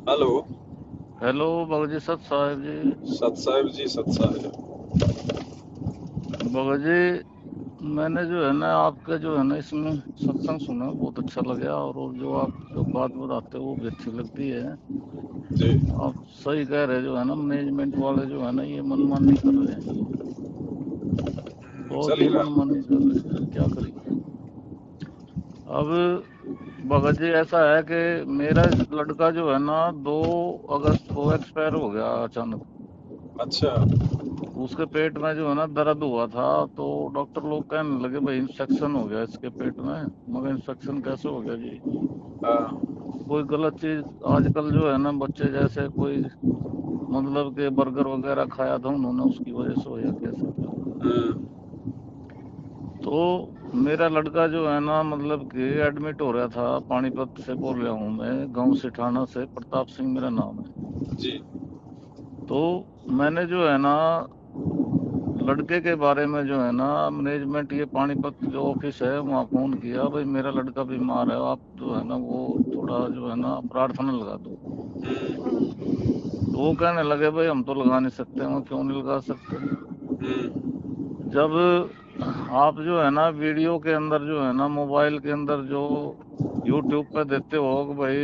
Hello. Hello Bhagat ji, सत साहिब जी। सत साहिब जी, सत साहिब। भगत जी, मैंने जो है ना आपका जो है ना इसमें सत्संग सुना, बहुत अच्छा लगा। और वो जो आप जो बात बताते हो वो भी अच्छी लगती है। जी। आप सही कह रहे, जो है ना मैनेजमेंट वाले जो है ना ये मनमानी कर रहे हैं, ये बहुत चल ही ही रहा। मनमानी कर रहे हैं, क्या करिए। अब भगत जी ऐसा है कि मेरा लड़का जो है ना 2 अगस्त को एक्सपायर हो गया अचानक। अच्छा। उसके पेट में जो है ना दर्द हुआ था, तो डॉक्टर लोग कहने लगे भाई इंफेक्शन हो गया इसके पेट में। मगर इंफेक्शन कैसे हो गया जी? हाँ। कोई गलत चीज आजकल जो है ना बच्चे जैसे कोई मतलब के बर्गर वगैरह खाया था उन्होंने, उसकी वजह से हो या कैसे क्या हुआ। तो मेरा लड़का जो है ना मतलब कि एडमिट हो रहा था। पानीपत से बोल रहा हूँ मैं, गांव सिठाना से, प्रताप सिंह मेरा नाम है। जी। तो मैंने जो है ना लड़के के बारे में जो है ना मैनेजमेंट ये पानीपत जो ऑफिस है वहाँ फोन किया, भाई मेरा लड़का बीमार है, आप जो है ना वो थोड़ा जो है ना प्रार्थना लगा दो। तो वो कहने लगे भाई हम तो लगा नहीं सकते, मैं क्यों नहीं लगा सकते। जब आप जो है ना वीडियो के अंदर जो है ना मोबाइल के अंदर जो यूट्यूब पे देते हो कि भाई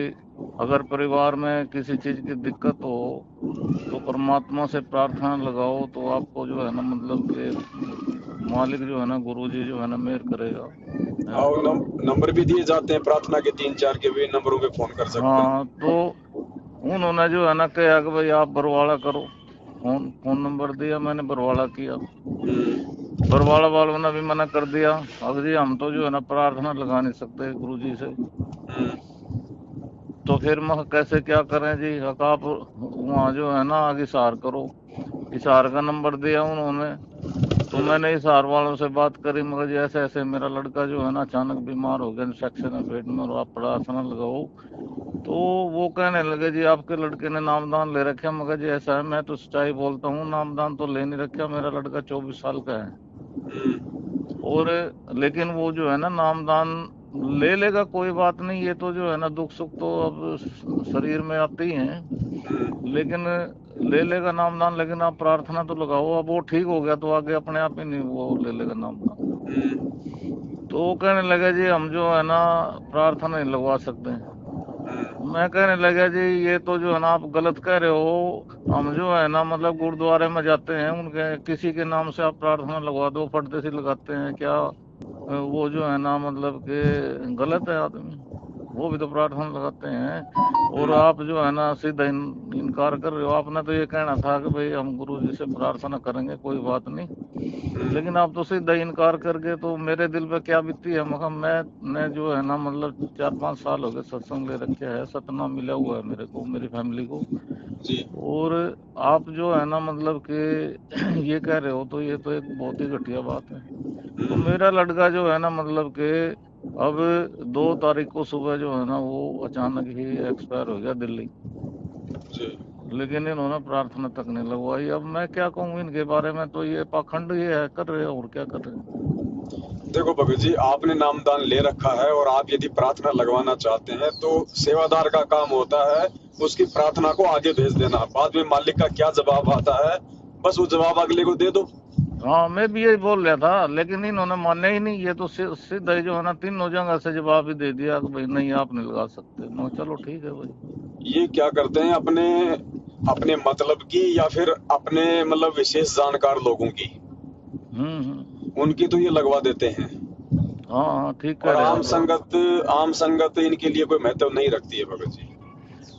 अगर परिवार में किसी चीज की दिक्कत हो तो परमात्मा से प्रार्थना लगाओ, तो आपको जो है ना मतलब कि मालिक जो है ना गुरु जी जो है ना मेहर करेगा। है। और नंबर भी दिए जाते हैं प्रार्थना के, 3 4 के भी नंबरों पे फोन कर सकते हाँ, हैं। तो उन्होंने जो है ना कहा कि भाई आप बरवाड़ा करो। फोन फोन नंबर दिया, मैंने बरवाड़ा किया। बरवाड़ा वालों ने भी मना कर दिया, अब जी हम तो जो है ना प्रार्थना लगा नहीं सकते गुरु जी से। तो फिर मैं कैसे क्या करें जी, हक आप वहाँ जो है ना आगे हिसार करो। हिसार का नंबर दिया उन्होंने। तो मैंने हिसार वालों से बात करी, मगर जी ऐसे ऐसे मेरा लड़का जो है ना अचानक बीमार हो गया, इन्फेक्शन है पेट में, और आप प्रार्थना लगाओ। तो वो कहने लगे जी आपके लड़के ने नामदान ले रखा। मगर जी ऐसा है, मैं तो सच्चाई बोलता हूँ, नामदान तो ले नहीं रखा, मेरा लड़का 24 साल का है। और लेकिन वो जो है ना नामदान ले लेगा, कोई बात नहीं, ये तो जो है ना दुख सुख तो अब शरीर में आते ही हैं। लेकिन ले लेगा नामदान, लेकिन आप प्रार्थना तो लगाओ। अब वो ठीक हो गया तो आगे अपने आप ही नहीं वो ले लेगा नामदान। तो वो कहने लगे जी हम जो है ना प्रार्थना नहीं लगवा सकते। मैं कहने लगा जी ये तो जो है ना आप गलत कह रहे हो। हम जो है ना मतलब गुरुद्वारे में जाते हैं, उनके किसी के नाम से आप प्रार्थना लगवा दो, फटते से लगाते हैं क्या? वो जो है ना मतलब कि गलत है आदमी, वो भी तो प्रार्थना लगाते हैं। और आप जो है ना सीधा इनकार कर रहे हो। आपने तो ये कहना था कि भाई हम गुरु जी से प्रार्थना करेंगे, कोई बात नहीं। लेकिन आप तो सीधा इनकार करके तो मेरे दिल पे क्या बीती है। मगर मैं जो है ना मतलब 4 5 साल हो गए सत्संग ले रखे है, सतना मिला हुआ है मेरे को, मेरी फैमिली को। जी। और आप जो है ना मतलब कि ये कह रहे हो, तो ये तो एक बहुत ही घटिया बात है। तो मेरा लड़का जो है ना मतलब कि अब 2 तारीख को सुबह जो है ना वो अचानक ही एक्सपायर हो गया दिल्ली। जी। लेकिन इन्होंने प्रार्थना तक नहीं लगवाई। अब मैं क्या कहूँ इनके बारे में, तो ये पाखंड ये है कर रहे हैं, और क्या कर रहे हैं। देखो भगत जी, आपने नामदान ले रखा है और आप यदि प्रार्थना लगवाना चाहते हैं तो सेवादार का काम होता है उसकी प्रार्थना को आगे भेज देना। बाद में मालिक का क्या जवाब आता है, बस वो जवाब अगले को दे दो। हाँ, मैं भी यही बोल रहा था, लेकिन इन्होंने माने ही नहीं। ये तो सीधा ही जो है ना 3 जगह से जवाब ही दे दिया कि भाई नहीं आप नहीं लगा सकते। मैं चलो ठीक है भाई। ये क्या करते हैं, अपने अपने मतलब की या फिर अपने मतलब विशेष जानकार लोगों की, हम्म। उनकी तो ये लगवा देते हैं। हाँ हाँ, ठीक कह और रहे हैं आप। आम संगत इनके लिए कोई महत्व नहीं रखती है भगत जी।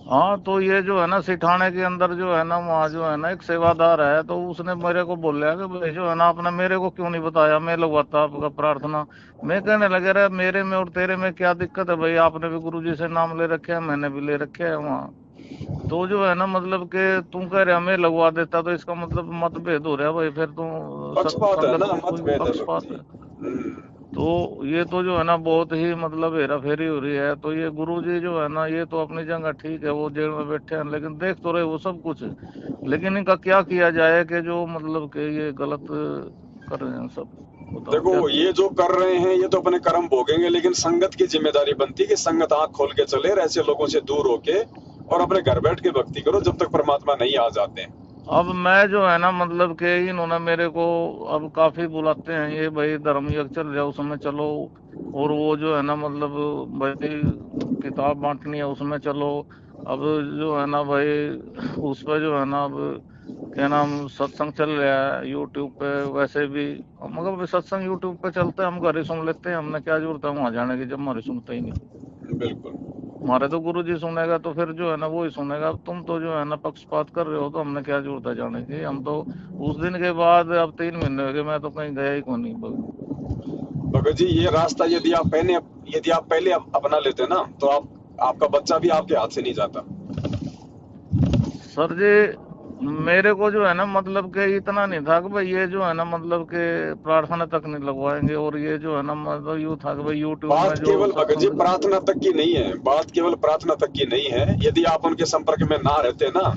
हाँ, तो ये जो है ना सिठाने के अंदर जो है ना वहाँ जो है ना एक सेवादार है, तो उसने मेरे को बोला कि भाई जो है ना आपने मेरे को क्यों नहीं बताया, मैं लगवाता आपका प्रार्थना। मैं कहने लगे रहा मेरे में और तेरे में क्या दिक्कत है भाई, आपने भी गुरु जी से नाम ले रखे है, मैंने भी ले रखे है वहाँ। तो जो है ना मतलब कि तुम कह रहे मैं लगवा देता, तो इसका मतलब मतभेद हो रहा है भाई, फिर तो पक्षपात है संगत ना, की कोई मतभेद है भगत पक्षपात जी। है। तो ये तो जो है ना बहुत ही मतलब हेरा फेरी हो रही है। तो ये गुरु जी जो है ना ये तो अपनी जगह ठीक है, वो जेल में बैठे हैं, लेकिन देख तो रहे वो सब कुछ। लेकिन इनका क्या किया जाए कि जो मतलब कि ये गलत कर रहे हैं सब। बताओ क्या देखो, किया ये जो कर रहे हैं ये तो अपने कर्म भोगेंगे, लेकिन संगत की जिम्मेदारी बनती है कि संगत आंख खोल के चले और ऐसे लोगों से दूर होके और अपने घर बैठ के भक्ति करो जब तक परमात्मा नहीं आ जाते हैं। अब मैं जो है ना मतलब कि इन्होंने मेरे को अब काफी बुलाते हैं, ये भाई धर्म यज्ञ चल जाओ उसमें चलो, और वो जो है ना मतलब भाई किताब बांटनी है उसमें चलो। अब जो है ना भाई उस पे जो है ना अब क्या नाम सत्संग चल रहा है यूट्यूब पे वैसे भी, मगर भाई सत्संग यूट्यूब पे चलते हैं, हम घर ही सुन लेते हैं, हमने क्या जरूरत है वहां जाने की जब हमारे सुनते ही नहीं। बिल्कुल। हमारे तो गुरु जी सुनेगा तो फिर जो है ना वो ही सुनेगा। अब तुम तो जो है ना पक्षपात कर रहे हो, तो हमने क्या जरूरत है जाने की। हम तो उस दिन के बाद अब 3 महीने हो गए मैं तो कहीं गया ही कौन नहीं भगत जी ये रास्ता यदि आप पहले अपना लेते ना तो आपका बच्चा भी आपके हाथ से नहीं जाता। सर जी। मेरे को जो है ना मतलब के इतना नहीं था कि भाई ये जो है ना मतलब के प्रार्थना तक नहीं लगवाएंगे, और ये जो है ना मतलब यूँ था कि भाई यूट्यूब में बात जो केवल भगत जी सत्संग। प्रार्थना तक की नहीं है, बात केवल प्रार्थना तक की नहीं है। यदि आप उनके संपर्क में ना रहते ना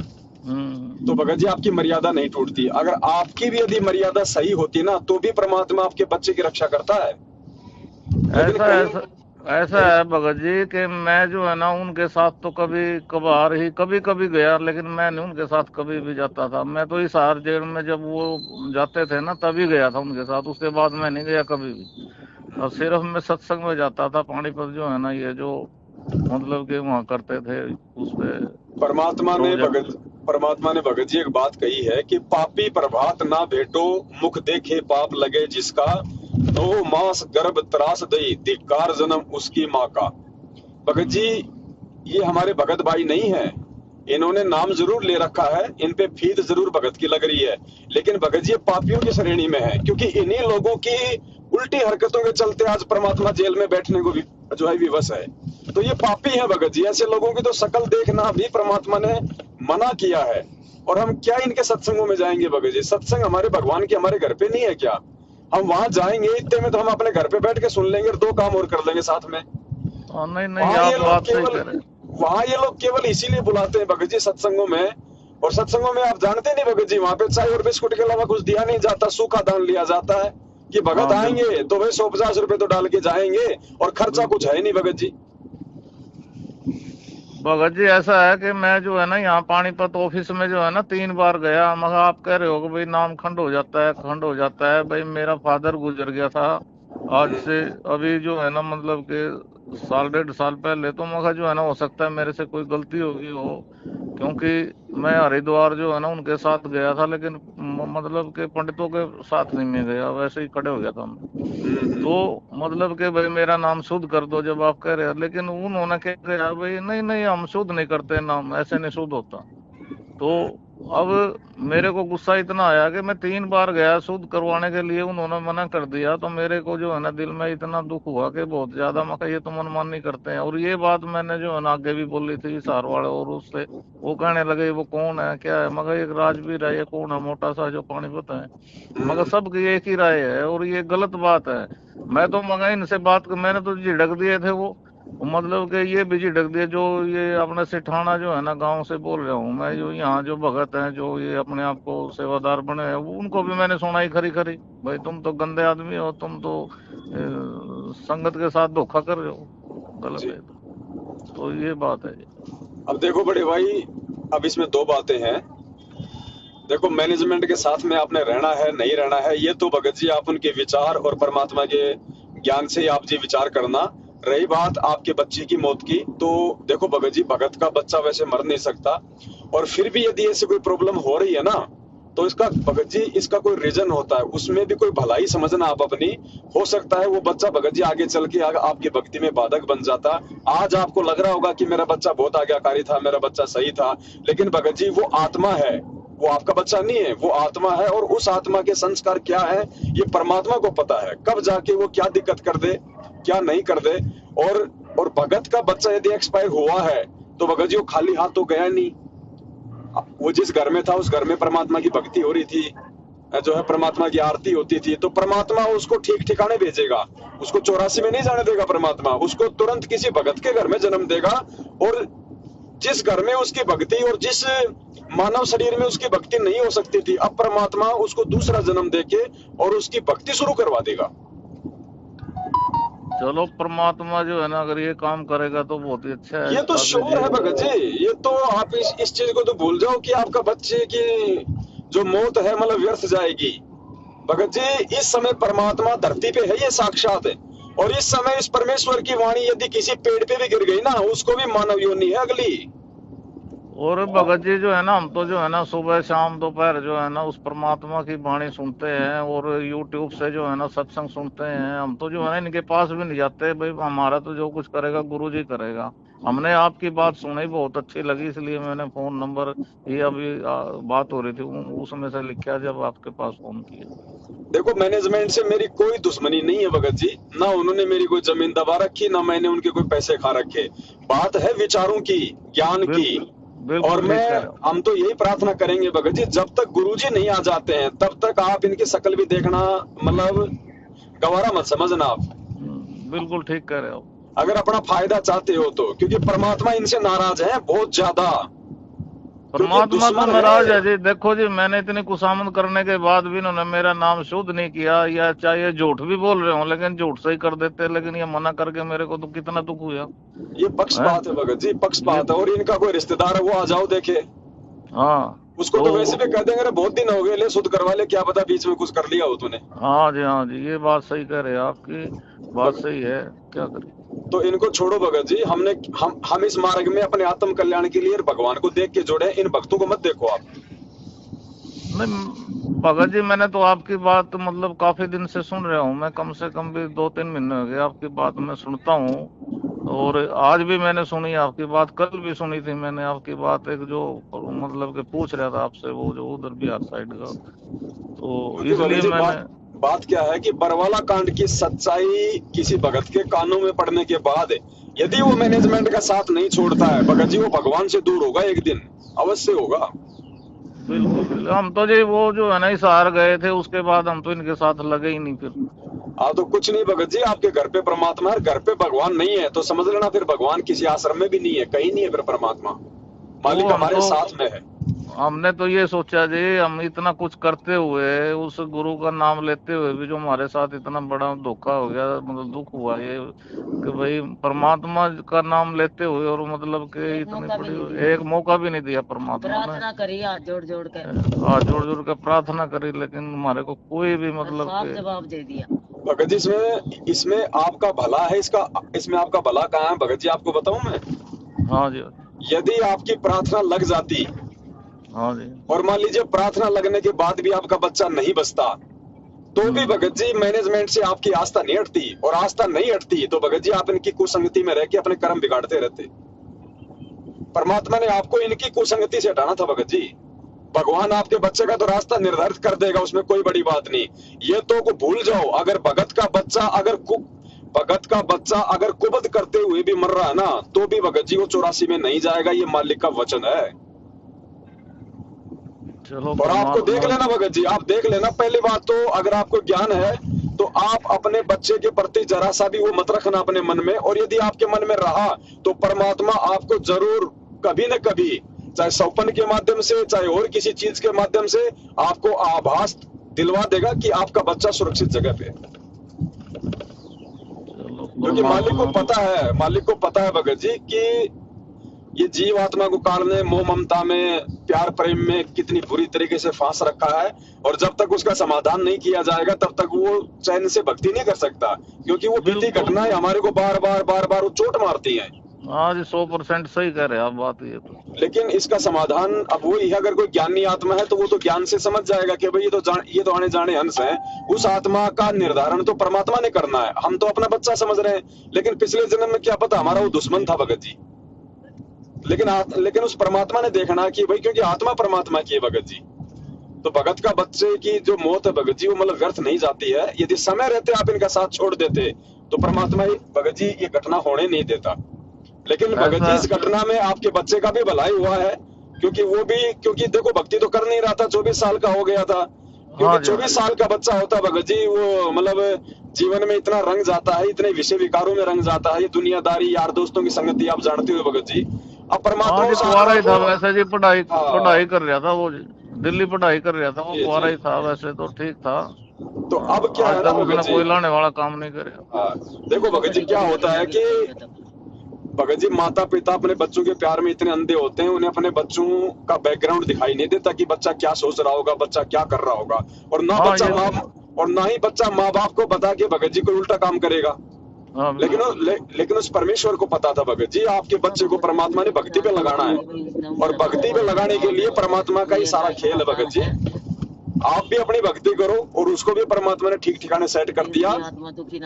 तो भगत जी आपकी मर्यादा नहीं टूटती। अगर आपकी भी यदि मर्यादा सही होती ना तो भी परमात्मा आपके बच्चे की रक्षा करता है। लेकिन ऐसा ऐसा ऐसा कहीं है भगत जी कि मैं जो है ना उनके साथ तो कभी कभार ही कभी कभी गया, लेकिन मैं नहीं उनके साथ कभी भी जाता था। मैं तो हिसार जेल में जब वो जाते थे ना तभी गया था उनके साथ, उसके बाद मैं नहीं गया कभी भी। और सिर्फ मैं सत्संग में जाता था पानीपत जो है ना ये जो मतलब कि वहाँ करते थे उस पे परमात्मा ने प्रोजेक्ट। भगत जी एक बात कही है कि पापी प्रभात ना भेटो, मुख देखे पाप लगे जिसका, 9 मास गर्भ त्रास दई, धिक्कार जन्म उसकी माँ का। भगत जी ये हमारे भगत भाई नहीं है, इन्होंने नाम जरूर ले रखा है, इन पे फीस जरूर भगत की लग रही है, लेकिन भगत जी ये पापियों की श्रेणी में है, क्योंकि इन्हीं लोगों की उल्टी हरकतों के चलते आज परमात्मा जेल में बैठने को भी जो है विवश है। तो ये पापी है भगत जी, ऐसे लोगों की तो शकल देखना भी परमात्मा ने मना किया है। और हम क्या इनके सत्संगों में जाएंगे भगत जी? सत्संग हमारे भगवान के हमारे घर पे नहीं है क्या? हम वहां जाएंगे इतने में तो हम अपने घर पे बैठ के सुन लेंगे और 2 काम और कर लेंगे साथ में। नहीं नहीं वहां ये आप लोग बात सही केवल कह रहे वहां ये लोग केवल इसीलिए बुलाते हैं भगत जी सत्संगों में। और सत्संगों में आप जानते नहीं भगत जी, वहां पे चाय और बिस्कुट के अलावा कुछ दिया नहीं जाता, सूखा दान लिया जाता है कि भगत हाँ बिल्कुल आएंगे तो भाई 150 रुपए तो डाल के जाएंगे और खर्चा कुछ बिल्कुल है नहीं भगत जी। भगत जी ऐसा है कि मैं जो है ना यहाँ पानीपत ऑफिस में जो है ना 3 बार गया, मगर आप कह रहे हो कि भाई नाम खंड हो जाता है, खंड हो जाता है। भाई मेरा फादर गुजर गया था आज से अभी जो है ना मतलब के साल 1.5 साल पहले। तो मगर जो है ना हो सकता है मेरे से कोई गलती होगी हो, क्योंकि मैं हरिद्वार जो है ना उनके साथ गया था, लेकिन मतलब के पंडितों के साथ नहीं मैं गया, वैसे ही खड़े हो गया था मैं। तो मतलब कि भाई मेरा नाम शुद्ध कर दो जब आप कह रहे हो, लेकिन उन्होंने क्या कहा भाई नहीं नहीं हम शुद्ध नहीं करते, नाम ऐसे नहीं शुद्ध होता। तो अब मेरे को गुस्सा इतना आया कि मैं 3 बार गया शुद्ध करवाने के लिए, उन्होंने मना कर दिया। तो मेरे को जो है ना दिल में इतना दुख हुआ कि बहुत ज्यादा, मैं कहा ये तो मनमानी करते हैं। और ये बात मैंने जो है ना आगे भी बोली थी सार वाले, और उससे वो कहने लगे वो कौन है क्या है, मगर एक राजवीर है, ये कौन है मोटा सा जो पानीपत है, मगर सबकी एक ही राय है और ये गलत बात है। मैं तो मगर इनसे मैंने तो झिड़क दिए थे वो मतलब कि ये भी झिड़क दिए जो ये अपने सेठाना जो है ना गांव से बोल रहा हूँ मैं, जो यहाँ जो भगत हैं जो ये अपने आप को सेवादार बने हैं, उनको भी मैंने सुनाई खरी खरी भाई तुम तो गंदे आदमी हो, तुम तो संगत के साथ धोखा कर रहे हो, गलत जी है। तो ये बात है। अब देखो बड़े भाई, अब इसमें 2 बातें हैं। देखो मैनेजमेंट के साथ में आपने रहना है नहीं रहना है ये तो भगत जी आप उनके विचार और परमात्मा के ज्ञान से आप जी विचार करना। रही बात आपके बच्चे की मौत की, तो देखो भगत जी भगत का बच्चा वैसे मर नहीं सकता, और फिर भी यदि ऐसी कोई प्रॉब्लम हो रही है ना तो इसका भगत जी इसका कोई रीजन होता है, उसमें भी कोई भलाई समझना आप अपनी। हो सकता है वो बच्चा भगत जी आगे चल के आपकी भक्ति में बाधक बन जाता। आज आपको लग रहा होगा कि मेरा बच्चा बहुत आज्ञाकारी था, मेरा बच्चा सही था, लेकिन भगत जी वो आत्मा है, वो आपका बच्चा नहीं है, वो आत्मा है। और उस आत्मा के संस्कार क्या है ये परमात्मा को पता है, कब जाके वो क्या दिक्कत कर दे क्या नहीं कर दे। और भगत का बच्चा यदि एक्सपायर हुआ है तो भगत जी वो खाली हाथ तो गया नहीं। वो जिस घर में था उस घर में परमात्मा की भक्ति हो रही थी, जो है परमात्मा की आरती होती थी, तो परमात्मा उसको ठीक ठिकाने भेजेगा, उसको 84 में नहीं जाने देगा परमात्मा, उसको तुरंत किसी भगत के घर में जन्म देगा। और जिस घर में उसकी भक्ति और जिस मानव शरीर में उसकी भक्ति नहीं हो सकती थी, अब परमात्मा उसको दूसरा जन्म देके और उसकी भक्ति शुरू करवा देगा। चलो परमात्मा जो है ना अगर ये काम करेगा तो बहुत ही अच्छा है। ये तो सागर श्योर जी है भगत जी, ये तो आप इस चीज को तो भूल जाओ कि आपका बच्चे की जो मौत है मतलब व्यर्थ जाएगी। भगत जी इस समय परमात्मा धरती पे है, ये साक्षात है। और इस समय इस परमेश्वर की वाणी यदि किसी पेड़ पे भी गिर गई ना, उसको भी मानव योनि है अगली। और भगत जी जो है ना, हम तो जो है ना सुबह शाम दोपहर जो है ना उस परमात्मा की वाणी सुनते हैं, और यूट्यूब से जो है ना सत्संग सुनते हैं। हम तो जो है ना इनके पास भी नहीं जाते, भाई हमारा तो जो कुछ करेगा गुरु जी करेगा। हमने आपकी बात सुनी, बहुत अच्छी लगी, इसलिए मैंने फोन नंबर, ये अभी बात हो रही थी उसमें से लिखा जब आपके पास फोन किया। देखो मैनेजमेंट से मेरी कोई दुश्मनी नहीं है भगत जी, ना उन्होंने मेरी कोई जमीन दबा रखी, ना मैंने उनके कोई पैसे खा रखे। बात है विचारों की, ज्ञान की। बिल्कुल और ठीक कह रहे हो। हम तो यही प्रार्थना करेंगे भगत जी, जब तक गुरुजी नहीं आ जाते हैं तब तक आप इनकी शक्ल भी देखना मतलब गवारा मत समझना आप। बिल्कुल ठीक कह रहे हो। अगर अपना फायदा चाहते हो तो, क्योंकि परमात्मा इनसे नाराज है बहुत ज्यादा। परमात्मा तो नाराज है जी। देखो जी, मैंने इतनी कुशामद करने के बाद भी इन्होंने मेरा नाम शुद्ध नहीं किया, या चाहे झूठ भी बोल रहे हो लेकिन झूठ से ही कर देते, लेकिन ये मना करके मेरे को तो कितना दुख हुआ। ये पक्षपात है भगत जी, पक्षपात है। और इनका कोई रिश्तेदार है वो आ जाओ देखे, हाँ उसको तो वैसे भी कह देंगे अरे बहुत दिन हो गए, ले शुद्ध करवा ले, क्या पता बीच में कुछ कर लिया हो तूने। हाँ जी, हाँ जी, ये बात सही कह रहे हैं, आपकी बात सही है, क्या करें। तो इनको छोड़ो भगत जी, हम इस मार्ग में अपने आत्म कल्याण के लिए भगवान को देख के जोड़े, इन भक्तों को मत देखो आप। नहीं भगत जी, मैंने तो आपकी बात मतलब काफी दिन से सुन रहा हूँ मैं, कम से कम भी 2-3 महीने हो गए आपकी बात मैं सुनता हूँ। और आज भी मैंने सुनी आपकी बात, कल भी सुनी थी मैंने आपकी बात, एक जो मतलब कि पूछ रहा था आपसे, वो जो उधर बिहार साइड का, तो इसलिए मैंने बात क्या है कि बरवाला कांड की सच्चाई किसी भगत के कानों में पड़ने के बाद यदि वो मैनेजमेंट का साथ नहीं छोड़ता है भगत जी, वो भगवान से दूर होगा, एक दिन अवश्य होगा। बिल्कुल। हम तो जी वो जो है ना हिसार गए थे, उसके बाद हम तो इनके साथ लगे ही नहीं फिर। तो कुछ नहीं भगत जी, आपके घर पे परमात्मा है, घर पे भगवान नहीं है तो समझ लेना फिर भगवान किसी आश्रम में भी नहीं है, कहीं नहीं है फिर परमात्मा, मालिक हमारे साथ में है। हमने तो ये सोचा जी, हम इतना कुछ करते हुए, उस गुरु का नाम लेते हुए भी जो हमारे साथ इतना बड़ा धोखा हो गया, मतलब दुख हुआ ये कि भाई परमात्मा का नाम लेते हुए, और मतलब कि इतनी बड़ी एक मौका भी नहीं दिया परमात्मा ने। प्रार्थना करी हाथ जोड़ जोड़ कर, हाथ जोड़ जोड़ कर प्रार्थना करी, लेकिन हमारे को कोई भी मतलब साफ जवाब दे दिया। भगत जी इसमें आपका भला है, इसमें आपका भला कहाँ है भगत जी, आपको बताऊं मैं? हाँ जी, यदि आपकी प्रार्थना लग जाती, हाँ जी, और मान लीजिए प्रार्थना लगने के बाद भी आपका बच्चा नहीं बचता, तो भी भगत जी मैनेजमेंट से आपकी आस्था नहीं हटती, और आस्था नहीं हटती तो भगत जी आप इनकी कुसंगति में रह के अपने कर्म बिगाड़ते रहते। परमात्मा ने आपको इनकी कुसंगति से हटाना था भगत जी। भगवान आपके बच्चे का तो रास्ता निर्धारित कर देगा, उसमें कोई बड़ी बात नहीं। ये तो को भूल जाओ, अगर भगत का बच्चा अगर कुबद करते हुए भी मर रहा है ना, तो भी भगत जी वो 84 में नहीं जाएगा, ये मालिक का वचन है। चलो, और आपको देख लेना भगत जी, आप देख लेना, पहली बात तो अगर आपको ज्ञान है तो आप अपने बच्चे के प्रति जरा सा भी वो मत रखना अपने मन में, और यदि आपके मन में रहा तो परमात्मा आपको जरूर कभी न कभी, चाहे सौपन के माध्यम से चाहे और किसी चीज के माध्यम से, आपको आभास दिलवा देगा कि आपका बच्चा सुरक्षित जगह पे है। क्योंकि मालिक को पता है भगत जी कि ये जीव आत्मा को कालने मोह ममता में प्यार प्रेम में कितनी बुरी तरीके से फांस रखा है, और जब तक उसका समाधान नहीं किया जाएगा तब तक वो चैन से भक्ति नहीं कर सकता, क्योंकि वो बीती घटनाएं हमारे को बार बार वो चोट मारती हैं। हाँ जी, 100% सही कह रहे हैं आप बात ये तो। लेकिन इसका समाधान अब वही है, अगर कोई ज्ञानी आत्मा है तो वो तो ज्ञान से समझ जाएगा कि भाई ये तो आने जाने अंश है, उस आत्मा का निर्धारण तो परमात्मा ने करना है, हम तो अपना बच्चा समझ रहे हैं, लेकिन पिछले जन्म में क्या पता हमारा वो दुश्मन था भगत जी। लेकिन उस परमात्मा ने देखना कि भाई क्योंकि आत्मा परमात्मा की है भगत जी, तो भगत का बच्चे की जो मौत है भगत जी वो मतलब व्यर्थ नहीं जाती है। यदि समय रहते आप इनका साथ छोड़ देते तो परमात्मा भगत जी ये घटना होने नहीं देता। लेकिन भगत जी इस घटना में आपके बच्चे का भी भलाई हुआ है, क्योंकि देखो भक्ति तो कर नहीं रहा था, 24 साल का हो गया था, क्योंकि 24 साल का बच्चा होता भगत जी वो मतलब जीवन में इतना रंग जाता है, इतने विषय विकारों में रंग जाता है, ये दुनियादारी यार दोस्तों की संगति आप जानते हो भगत जी। अब परमात्मा कुंवारा ही था वैसे जी, पढ़ाई कर रहा था वो, दिल्ली पढ़ाई कर रहा था वो, कुंवारा ही था वैसे तो ठीक था। तो अब क्या है ना भगत जी, कोई लाने वाला काम नहीं करे। देखो भगत जी क्या होता है कि भगत जी माता पिता अपने बच्चों के प्यार में इतने अंधे होते हैं, उन्हें अपने बच्चों का बैकग्राउंड दिखाई नहीं देता कि बच्चा क्या सोच रहा होगा, बच्चा क्या कर रहा होगा। और ना हाँ, बच्चा ये माँ और ना ही बच्चा माँ बाप को बता के भगत जी कोई उल्टा काम करेगा। हाँ लेकिन उस परमेश्वर को पता था भगत जी आपके बच्चे को परमात्मा ने भक्ति पे लगाना है, और भक्ति पे लगाने के लिए परमात्मा का ही सारा खेल है भगत जी। आप भी अपनी भक्ति करो और उसको भी परमात्मा ने ठीक ठिकाने सेट कर दिया।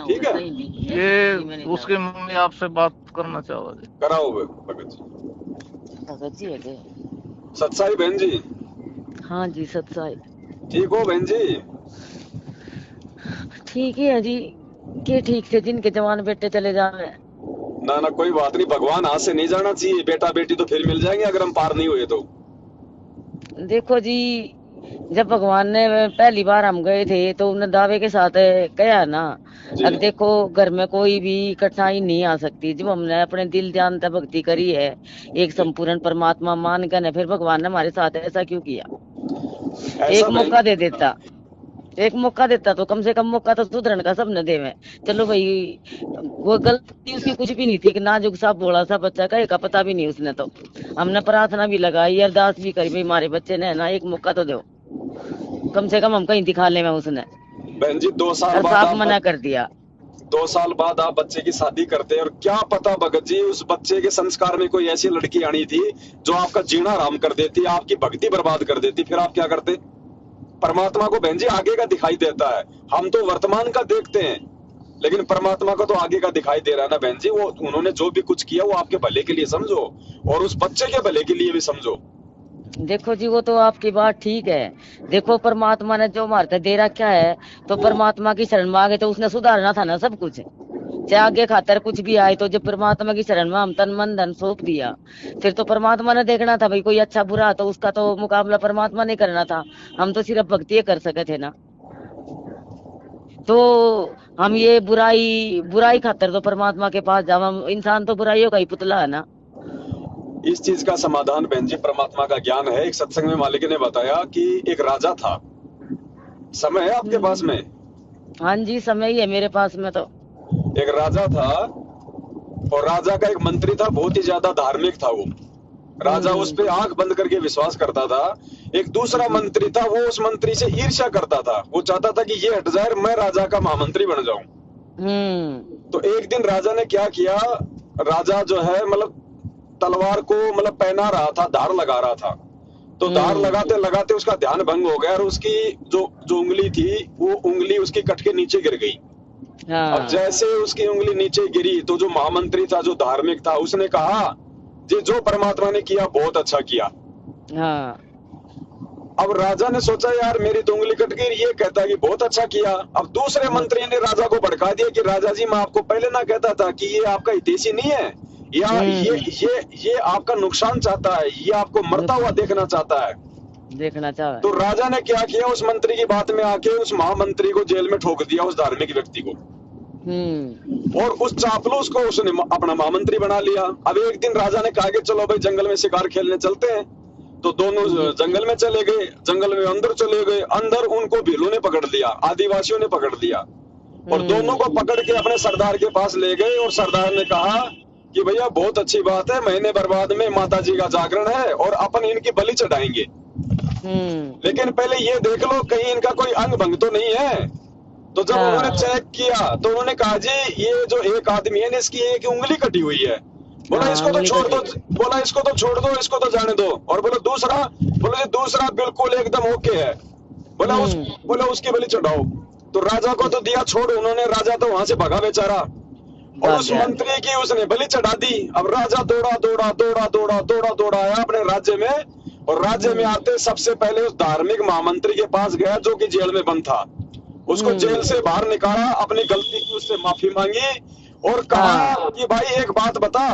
ठीक है, ये उसकी मम्मी आपसे बात करना चाहो जी। कराओ भगत जी। भगत जी है क्या? सत्साई बहन जी। हाँ जी सत्साई। ठीक हो बहन जी? ठीक ही है जी, के ठीक से जिनके जवान बेटे चले जावे। ना ना कोई बात नहीं, भगवान हाथ से नहीं जाना चाहिए, बेटा बेटी तो फिर मिल जाएंगे अगर हम पार नहीं हुए तो। देखो जी, जब भगवान ने पहली बार हम गए थे तो उन्होंने दावे के साथ कहा ना, जी। अब देखो घर में कोई भी कठिनाई नहीं आ सकती। जब हमने अपने दिल जान तक भक्ति करी है, एक संपूर्ण परमात्मा मान कर, फिर भगवान ने हमारे साथ ऐसा क्यों किया? एक मौका दे देता, एक मौका देता तो कम से कम मौका तो सुधरन का सब न देवे। चलो भाई, वो गलती उसकी कुछ भी नहीं थी कि नाजुक सा भोला सा बच्चा का एक पता भी नहीं उसने। तो हमने प्रार्थना भी लगाई, अरदास भी करी, भाई हमारे बच्चे ने ना एक मौका तो दो, कम से कम हम कहीं दिखा ले में। उसने बहन जी 2 साल बाद साफ मना कर दिया। 2 साल बाद आप बच्चे की शादी करते हैं, और क्या पता भगत जी उस बच्चे के संस्कार में कोई ऐसी लड़की आनी थी जो आपका जीना आराम कर देती, आपकी भक्ति बर्बाद कर देती, फिर आप क्या करते? परमात्मा को बहन जी आगे का दिखाई देता है, हम तो वर्तमान का देखते हैं, लेकिन परमात्मा को तो आगे का दिखाई दे रहा है ना बहन जी। वो उन्होंने जो भी कुछ किया वो आपके भले के लिए समझो, और उस बच्चे के भले के लिए भी समझो। देखो जी, वो तो आपकी बात ठीक है। देखो परमात्मा ने जो हमारे दे रखा है, तो परमात्मा की शरण मांगे तो उसने सुधारना था ना सब कुछ। चाहे आगे खातर कुछ भी आए, तो जब परमात्मा की शरण में हम तन मन धन सौंप दिया, फिर तो परमात्मा ने देखना था भाई कोई अच्छा बुरा, तो उसका तो मुकाबला परमात्मा ने करना था। हम तो सिर्फ भक्ति कर सके थे ना। तो हम ये बुराई खातर तो परमात्मा के पास जाओ, हम इंसान तो बुराइयों का ही पुतला है ना। इस चीज का समाधान बहन जी परमात्मा का ज्ञान है। एक सत्संग में मालिक ने बताया कि एक राजा था। समय है आपके पास में? हाँ जी समय ही है मेरे पास में। तो एक राजा था, और राजा का एक मंत्री था, बहुत ही ज्यादा धार्मिक था वो। राजा उस पे आंख बंद करके विश्वास करता था। एक दूसरा मंत्री था, वो उस मंत्री से ईर्ष्या करता था, वो चाहता था कि ये हट जाए, मैं राजा का महामंत्री बन जाऊं। तो एक दिन राजा ने क्या किया, राजा जो है मतलब तलवार को मतलब पहना रहा था, धार लगा रहा था, तो धार लगाते लगाते उसका ध्यान भंग हो गया, और उसकी जो उंगली थी वो उंगली उसकी कट के नीचे गिर गई। अब जैसे उसकी उंगली नीचे गिरी, तो जो महामंत्री था, जो धार्मिक था, उसने कहा जी जो परमात्मा ने किया बहुत अच्छा किया। अब राजा ने सोचा यार मेरी तो उंगली कट गई, ये कहता है कि बहुत अच्छा किया। अब दूसरे मंत्री ने राजा को भड़का दिया कि राजा जी मैं आपको पहले ना कहता था कि ये आपका हितैषी नहीं है, या ये आपका नुकसान चाहता है, ये आपको मरता हुआ देखना चाहता है। तो राजा ने क्या किया, उस मंत्री की बात में आके उस महामंत्री को जेल में ठोक दिया, उस धार्मिक व्यक्ति को। और उस चापलूस को उसने अपना महामंत्री बना लिया। अब एक दिन राजा ने कहा कि चलो भाई जंगल में शिकार खेलने चलते हैं। तो दोनों जंगल में चले गए, जंगल में अंदर चले गए। अंदर उनको भीलों ने पकड़ लिया, आदिवासियों ने पकड़ लिया, और दोनों को पकड़ के अपने सरदार के पास ले गए। और सरदार ने कहा कि भैया बहुत अच्छी बात है, महीने बर्बाद में माता जी का जागरण है और अपन इनकी बलि चढ़ाएंगे, लेकिन पहले ये देख लो कहीं इनका कोई अंग भंग तो नहीं है। तो जब उन्होंने चेक किया तो उन्होंने कहा जी ये जो एक आदमी है इसकी एक उंगली कटी हुई है। बोला इसको तो छोड़ दो, बोला इसको तो छोड़ दो, इसको तो जाने दो। और बोला दूसरा बिल्कुल एकदम ओके है। बोला उसकी बलि चढ़ाओ। तो राजा को तो दिया छोड़, उन्होंने, राजा तो वहां से भगा बेचारा, और उस मंत्री की उसने बलि चढ़ा दी। अब राजा दौड़ा आया अपने राज्य में, और राज्य में आते सबसे पहले उस धार्मिक महामंत्री के पास गया जो कि जेल में बंद था। उसको जेल से बाहर निकाला, अपनी गलती की उससे माफी मांगी, और कहा कि भाई एक बात बता,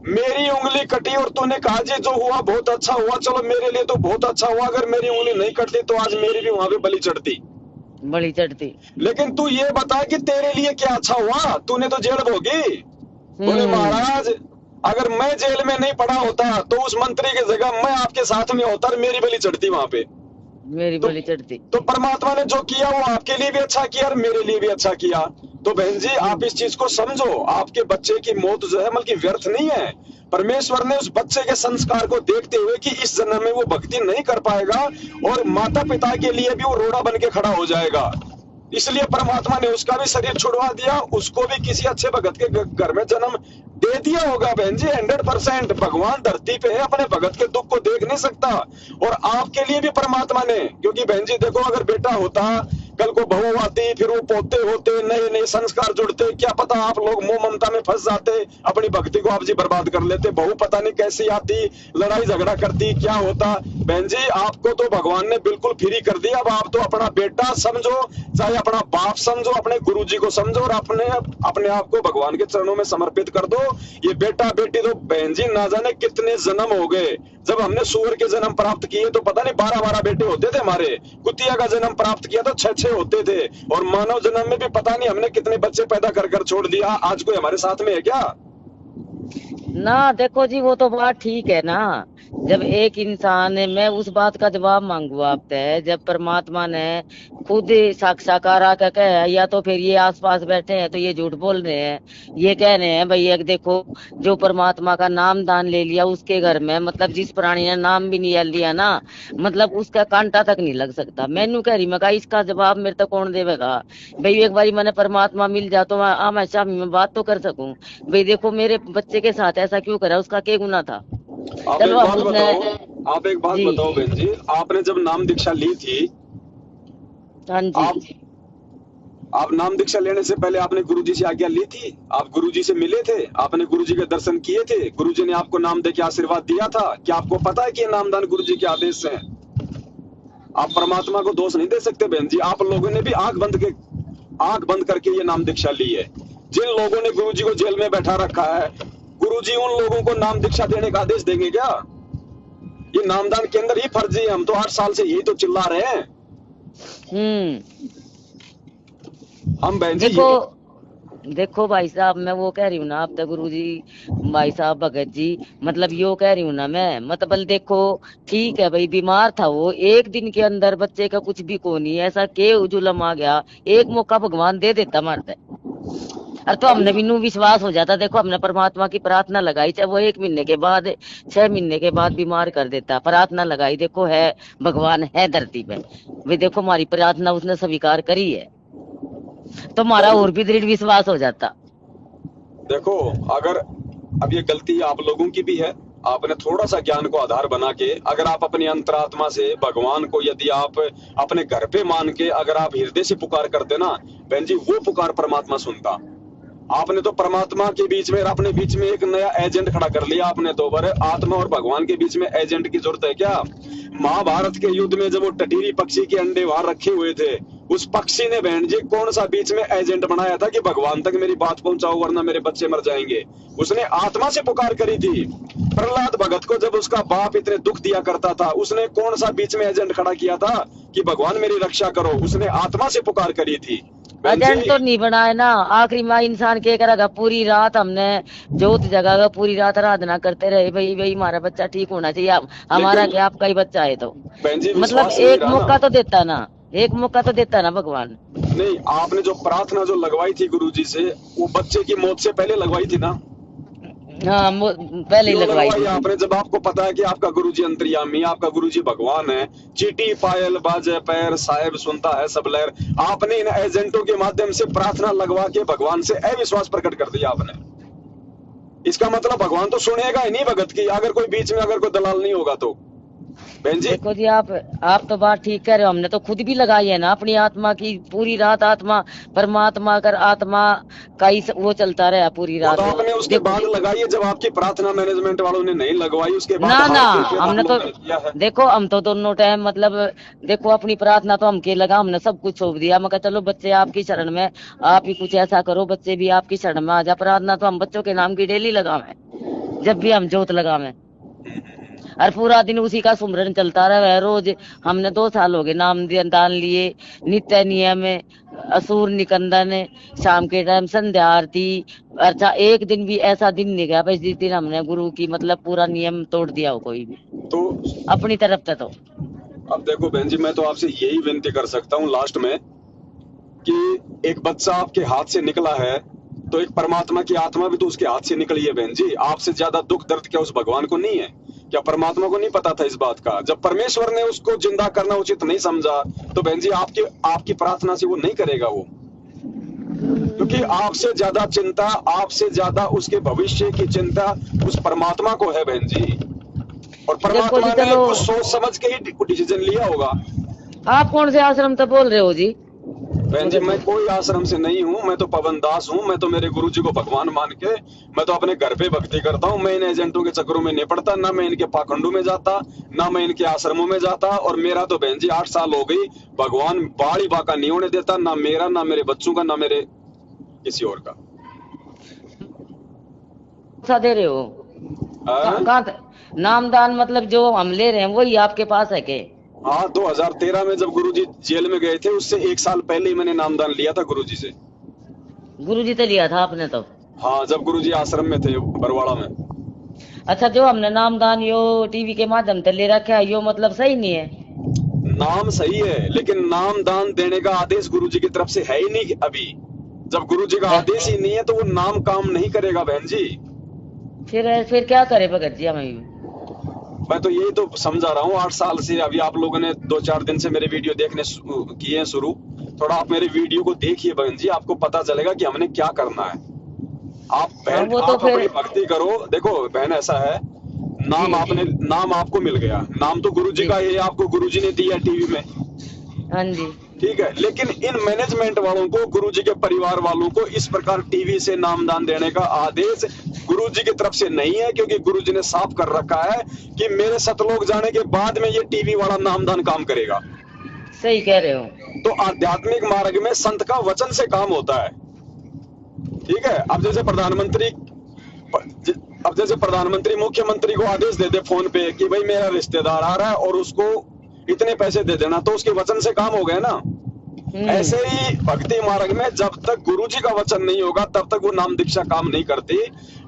मेरी उंगली कटी और तूने कहा जी जो हुआ बहुत अच्छा हुआ, चलो मेरे लिए तो बहुत अच्छा हुआ, अगर मेरी उंगली नहीं कटती तो आज मेरी भी वहां पे बलि चढ़ती। लेकिन तू ये बता कि तेरे लिए क्या अच्छा हुआ, तूने तो जेल भोगी। बोले महाराज अगर मैं जेल में नहीं पड़ा होता तो उस मंत्री की जगह मैं आपके साथ में होता और मेरी बलि चढ़ती वहां पे। मेरी तो बलि चढ़ती। तो परमात्मा ने जो किया वो आपके लिए भी अच्छा किया और मेरे लिए भी अच्छा किया। तो बहन जी आप इस चीज को समझो, आपके बच्चे की मौत जो है मतलब व्यर्थ नहीं है। परमेश्वर ने उस बच्चे के संस्कार को देखते हुए कि इस जन्म में वो भक्ति नहीं कर पाएगा और माता पिता के लिए भी वो रोड़ा बन के खड़ा हो जाएगा, इसलिए परमात्मा ने उसका भी शरीर छुड़वा दिया, उसको भी किसी अच्छे भगत के घर में जन्म दे दिया होगा। बहन जी 100% भगवान धरती पे है, अपने भगत के दुख को देख नहीं सकता। और आपके लिए भी परमात्मा ने, क्योंकि बहन जी देखो अगर बेटा होता, कल को बहू आती, फिर वो पोते होते, नए नए संस्कार जुड़ते, क्या पता आप लोग मोह ममता में फंस जाते, अपनी भक्ति को आप जी बर्बाद कर लेते। बहू पता नहीं कैसी आती, लड़ाई झगड़ा करती, क्या होता। बहन जी आपको तो भगवान ने बिल्कुल फ्री कर दिया। अब आप तो अपना बेटा समझो, चाहे अपना बाप समझो, अपने गुरुजी को समझो और अपने आप को भगवान के चरणों में समर्पित कर दो। ये बेटा बेटी तो बहन जी ना जाने कितने जन्म हो गए। जब हमने सूअर के जन्म प्राप्त किए तो पता नहीं 12-12 बेटे होते थे हमारे, कुतिया का जन्म प्राप्त किया तो 6-6 होते थे, और मानव जन्म में भी पता नहीं हमने कितने बच्चे पैदा कर कर छोड़ दिया। आज कोई हमारे साथ में है क्या? ना देखो जी वो तो बात ठीक है ना, जब एक इंसान ने, मैं उस बात का जवाब मांगू आपसे, जब परमात्मा ने खुद साक्षात्कार आकर कहा, या तो फिर ये आसपास बैठे हैं तो ये झूठ बोल रहे हैं, ये कह रहे हैं भाई एक देखो जो परमात्मा का नाम दान ले लिया उसके घर में, मतलब जिस प्राणी ने नाम भी नहीं लिया ना, मतलब उसका कांटा तक नहीं लग सकता। मैनू कह रही मैं कहा इसका जवाब मेरे तक कौन देगा भाई, एक बारी मैंने परमात्मा मिल जा तो हमेशा मैं बात तो कर सकूं भाई, देखो मेरे बच्चे के साथ ऐसा क्यों करा, उसका क्या गुनाह था। आप एक चलो बात हम उसने, बताओ, आप एक बात जी बताओ बहन जी, आपने जब नाम दीक्षा ली थी, हाँ आप जी, आप नाम दीक्षा लेने से पहले आपने गुरुजी से आज्ञा ली थी? आप गुरुजी से मिले थे? आपने गुरुजी के दर्शन किए थे? गुरुजी ने आपको नाम दे के आशीर्वाद दिया था? क्या आपको पता है कि ये नामदान गुरुजी के आदेश है? आप परमात्मा को दोष नहीं दे सकते बहन जी। आप लोगों ने भी आंख बंद करके ये नाम दीक्षा ली है। जिन लोगों ने गुरुजी को जेल में बैठा रखा है, गुरुजी उन लोगों को नाम दीक्षा देने का आदेश देंगे क्या? ये नामदान के अंदर ही फर्जी है। हम तो 8 साल से यही तो चिल्ला रहे हैं। हम बहन जी देखो भाई साहब, मैं वो कह रही हूँ ना आप तक गुरु जी, भाई साहब भगत जी, मतलब यो कह रही हूँ ना मैं, मतलब देखो ठीक है भाई, बीमार था वो, एक दिन के अंदर बच्चे का कुछ भी को नहीं, ऐसा के जुलम आ गया, एक मौका भगवान दे देता मारते, और तो हमने भी नू विश्वास हो जाता। देखो हमने परमात्मा की प्रार्थना लगाई, चाहे वो 1 महीने के बाद 6 महीने के बाद बीमार कर देता, प्रार्थना लगाई, देखो है भगवान है धरती पे भाई, देखो हमारी प्रार्थना उसने स्वीकार करी है, तो हमारा और भी दृढ़ विश्वास हो जाता। देखो अगर अब ये गलती आप लोगों की भी है, आपने थोड़ा सा ज्ञान को आधार बना के, अगर आप अपनी अंतरात्मा से भगवान को यदि आप अपने घर पे मान के अगर आप हृदय से पुकार करते ना बहन जी, वो पुकार परमात्मा सुनता। आपने तो परमात्मा के बीच में और अपने बीच में एक नया एजेंट खड़ा कर लिया आपने तो। पर आत्मा और भगवान के बीच में एजेंट की जरूरत है क्या? महाभारत के युद्ध में जब वो टटीरी पक्षी के अंडे वहां रखे हुए थे, उस पक्षी ने बहन जी कौन सा बीच में एजेंट बनाया था कि भगवान तक मेरी बात पहुंचाओ वरना मेरे बच्चे मर जाएंगे? उसने आत्मा से पुकार करी थी। प्रहलाद भगत को जब उसका बाप इतने दुख दिया करता था, उसने कौन सा बीच में एजेंट खड़ा किया था कि भगवान मेरी रक्षा करो? उसने आत्मा से पुकार करी थी। एजेंट तो नहीं बनाए ना, आखिरी में इंसान के करेगा, पूरी रात हमने जोत जगाकर पूरी रात आराधना करते रहे भाई भाई हमारा बच्चा ठीक होना चाहिए, हमारा क्या आपका ही बच्चा है, तो मतलब एक मौका तो देता ना, एक मौका तो देता ना भगवान। नहीं, आपने जो प्रार्थना जो लगवाई थी गुरुजी से, वो बच्चे की मौत से पहले लगवाई थी ना? हाँ पहले ही लगवाई थी आपने, जब आपको पता है कि आपका गुरुजी अंतर्यामी, आपका गुरुजी भगवान है, चीटी पायल बाजे पैर साहेब सुनता है सब लहर, आपने इन एजेंटों के माध्यम से प्रार्थना लगवा के भगवान से अविश्वास प्रकट कर दिया आपने। इसका मतलब भगवान तो सुनेगा ही नहीं भगत की, अगर कोई बीच में अगर कोई दलाल नहीं होगा तो। बहन जी देखो जी आप तो बात ठीक कह रहे हो, हमने तो खुद भी लगाई है ना अपनी आत्मा की, पूरी रात आत्मा परमात्मा कर आत्मा का ही वो चलता रहा पूरी रात। तो आपने उसके बाद लगाई है, जब आपकी प्रार्थना मैनेजमेंट वालों ने नहीं लगवाई उसके बाद ना हमने तो देखो, हम तो दोनों टाइम मतलब देखो अपनी प्रार्थना तो हम के लगा, हमने सब कुछ छोड़ दिया, मैं चलो बच्चे आपकी शरण में, आप ही कुछ ऐसा करो बच्चे भी आपकी शरण में आ जा। प्रार्थना तो हम बच्चों के नाम की डेली लगावे, जब भी हम जोत लगावे, और पूरा दिन उसी का सुमरन चलता रहा रोज। हमने 2 साल हो गए नाम दान लिए, नित्य नियम असुर निकंदन, शाम के टाइम संध्या आरती। अच्छा एक दिन भी ऐसा दिन नहीं गया बस जिस दिन हमने गुरु की मतलब पूरा नियम तोड़ दिया हो कोई भी, तो अपनी तरफ से तो। अब देखो बहन जी, मैं तो आपसे यही विनती कर सकता हूँ लास्ट में कि एक बच्चा आपके हाथ से निकला है तो एक परमात्मा की आत्मा भी तो उसके हाथ से निकली है बहन जी। आपसे ज्यादा दुख दर्द क्या उस भगवान को नहीं है? क्या परमात्मा को नहीं पता था इस बात का? जब परमेश्वर ने उसको जिंदा करना उचित नहीं समझा तो बहन जी आपकी प्रार्थना से वो नहीं करेगा वो, क्योंकि आपसे ज्यादा चिंता, आपसे ज्यादा उसके भविष्य की चिंता उस परमात्मा को है बहन जी। और परमात्मा ने कुछ सोच समझ के ही डिसीजन लिया होगा। आप कौन से आश्रम से बोल रहे हो जी? बहन जी, मैं कोई आश्रम से नहीं हूँ, मैं तो पवन दास हूँ। मैं तो मेरे गुरु जी को भगवान मान के मैं तो अपने घर पे भक्ति करता हूँ। मैं इन एजेंटों के चक्करों में नहीं पड़ता, ना मैं इनके पाखंडों में जाता, ना मैं इनके आश्रमों में जाता। और मेरा तो बहन जी 8 साल हो गई, भगवान बाड़ी बाका नहीं होने देता, ना मेरा, ना मेरे बच्चों का, ना मेरे किसी और का। सा दे रहे हो? कहाँ नामदान मतलब जो हम ले रहे हैं वही आपके पास है के? हाँ, 2013 में जब गुरुजी जेल में गए थे उससे 1 साल पहले ही मैंने नामदान लिया था गुरुजी से। गुरुजी से लिया था आपने तब? हाँ, जब गुरुजी आश्रम में थे बरवाड़ा में। अच्छा, जो हमने नामदान यो टीवी के माध्यम से ले रखा है यो मतलब सही नहीं है? नाम सही है, लेकिन नामदान देने का आदेश गुरुजी की तरफ से है ही नहीं अभी। जब गुरुजी का आदेश ही नहीं है तो वो नाम काम नहीं करेगा बहन जी। फिर क्या करे भगत जी? हमें मैं तो यही तो समझा रहा हूँ 8 साल से। अभी आप लोगों ने 2-4 दिन से मेरे वीडियो देखने किए हैं शुरू। थोड़ा आप मेरे वीडियो को देखिए बहन जी, आपको पता चलेगा कि हमने क्या करना है। आप बहन वो तो आप अपनी भक्ति करो। देखो बहन, ऐसा है, नाम आपको मिल गया, नाम तो गुरुजी का ही आपको गुरुजी ने दिया टीवी में। हाँ जी, ठीक है, लेकिन इन मैनेजमेंट वालों को, गुरुजी के परिवार वालों को इस प्रकार टीवी से नामदान देने का आदेश गुरुजी की तरफ से नहीं है, क्योंकि गुरुजी ने साफ कर रखा है कि मेरे सतलोक जाने के बाद में ये टीवी वाला नामदान काम करेगा। सही कह रहे हो। तो आध्यात्मिक मार्ग में संत का वचन से काम होता है। ठीक है, अब जैसे प्रधानमंत्री मुख्यमंत्री को आदेश दे दे फोन पे कि भाई मेरा रिश्तेदार आ रहा है और उसको इतने पैसे दे देना, तो उसके वचन से काम हो गया ना। ऐसे ही भक्ति मार्ग में जब तक गुरुजी का वचन नहीं होगा तब तक वो नाम दीक्षा काम नहीं करती।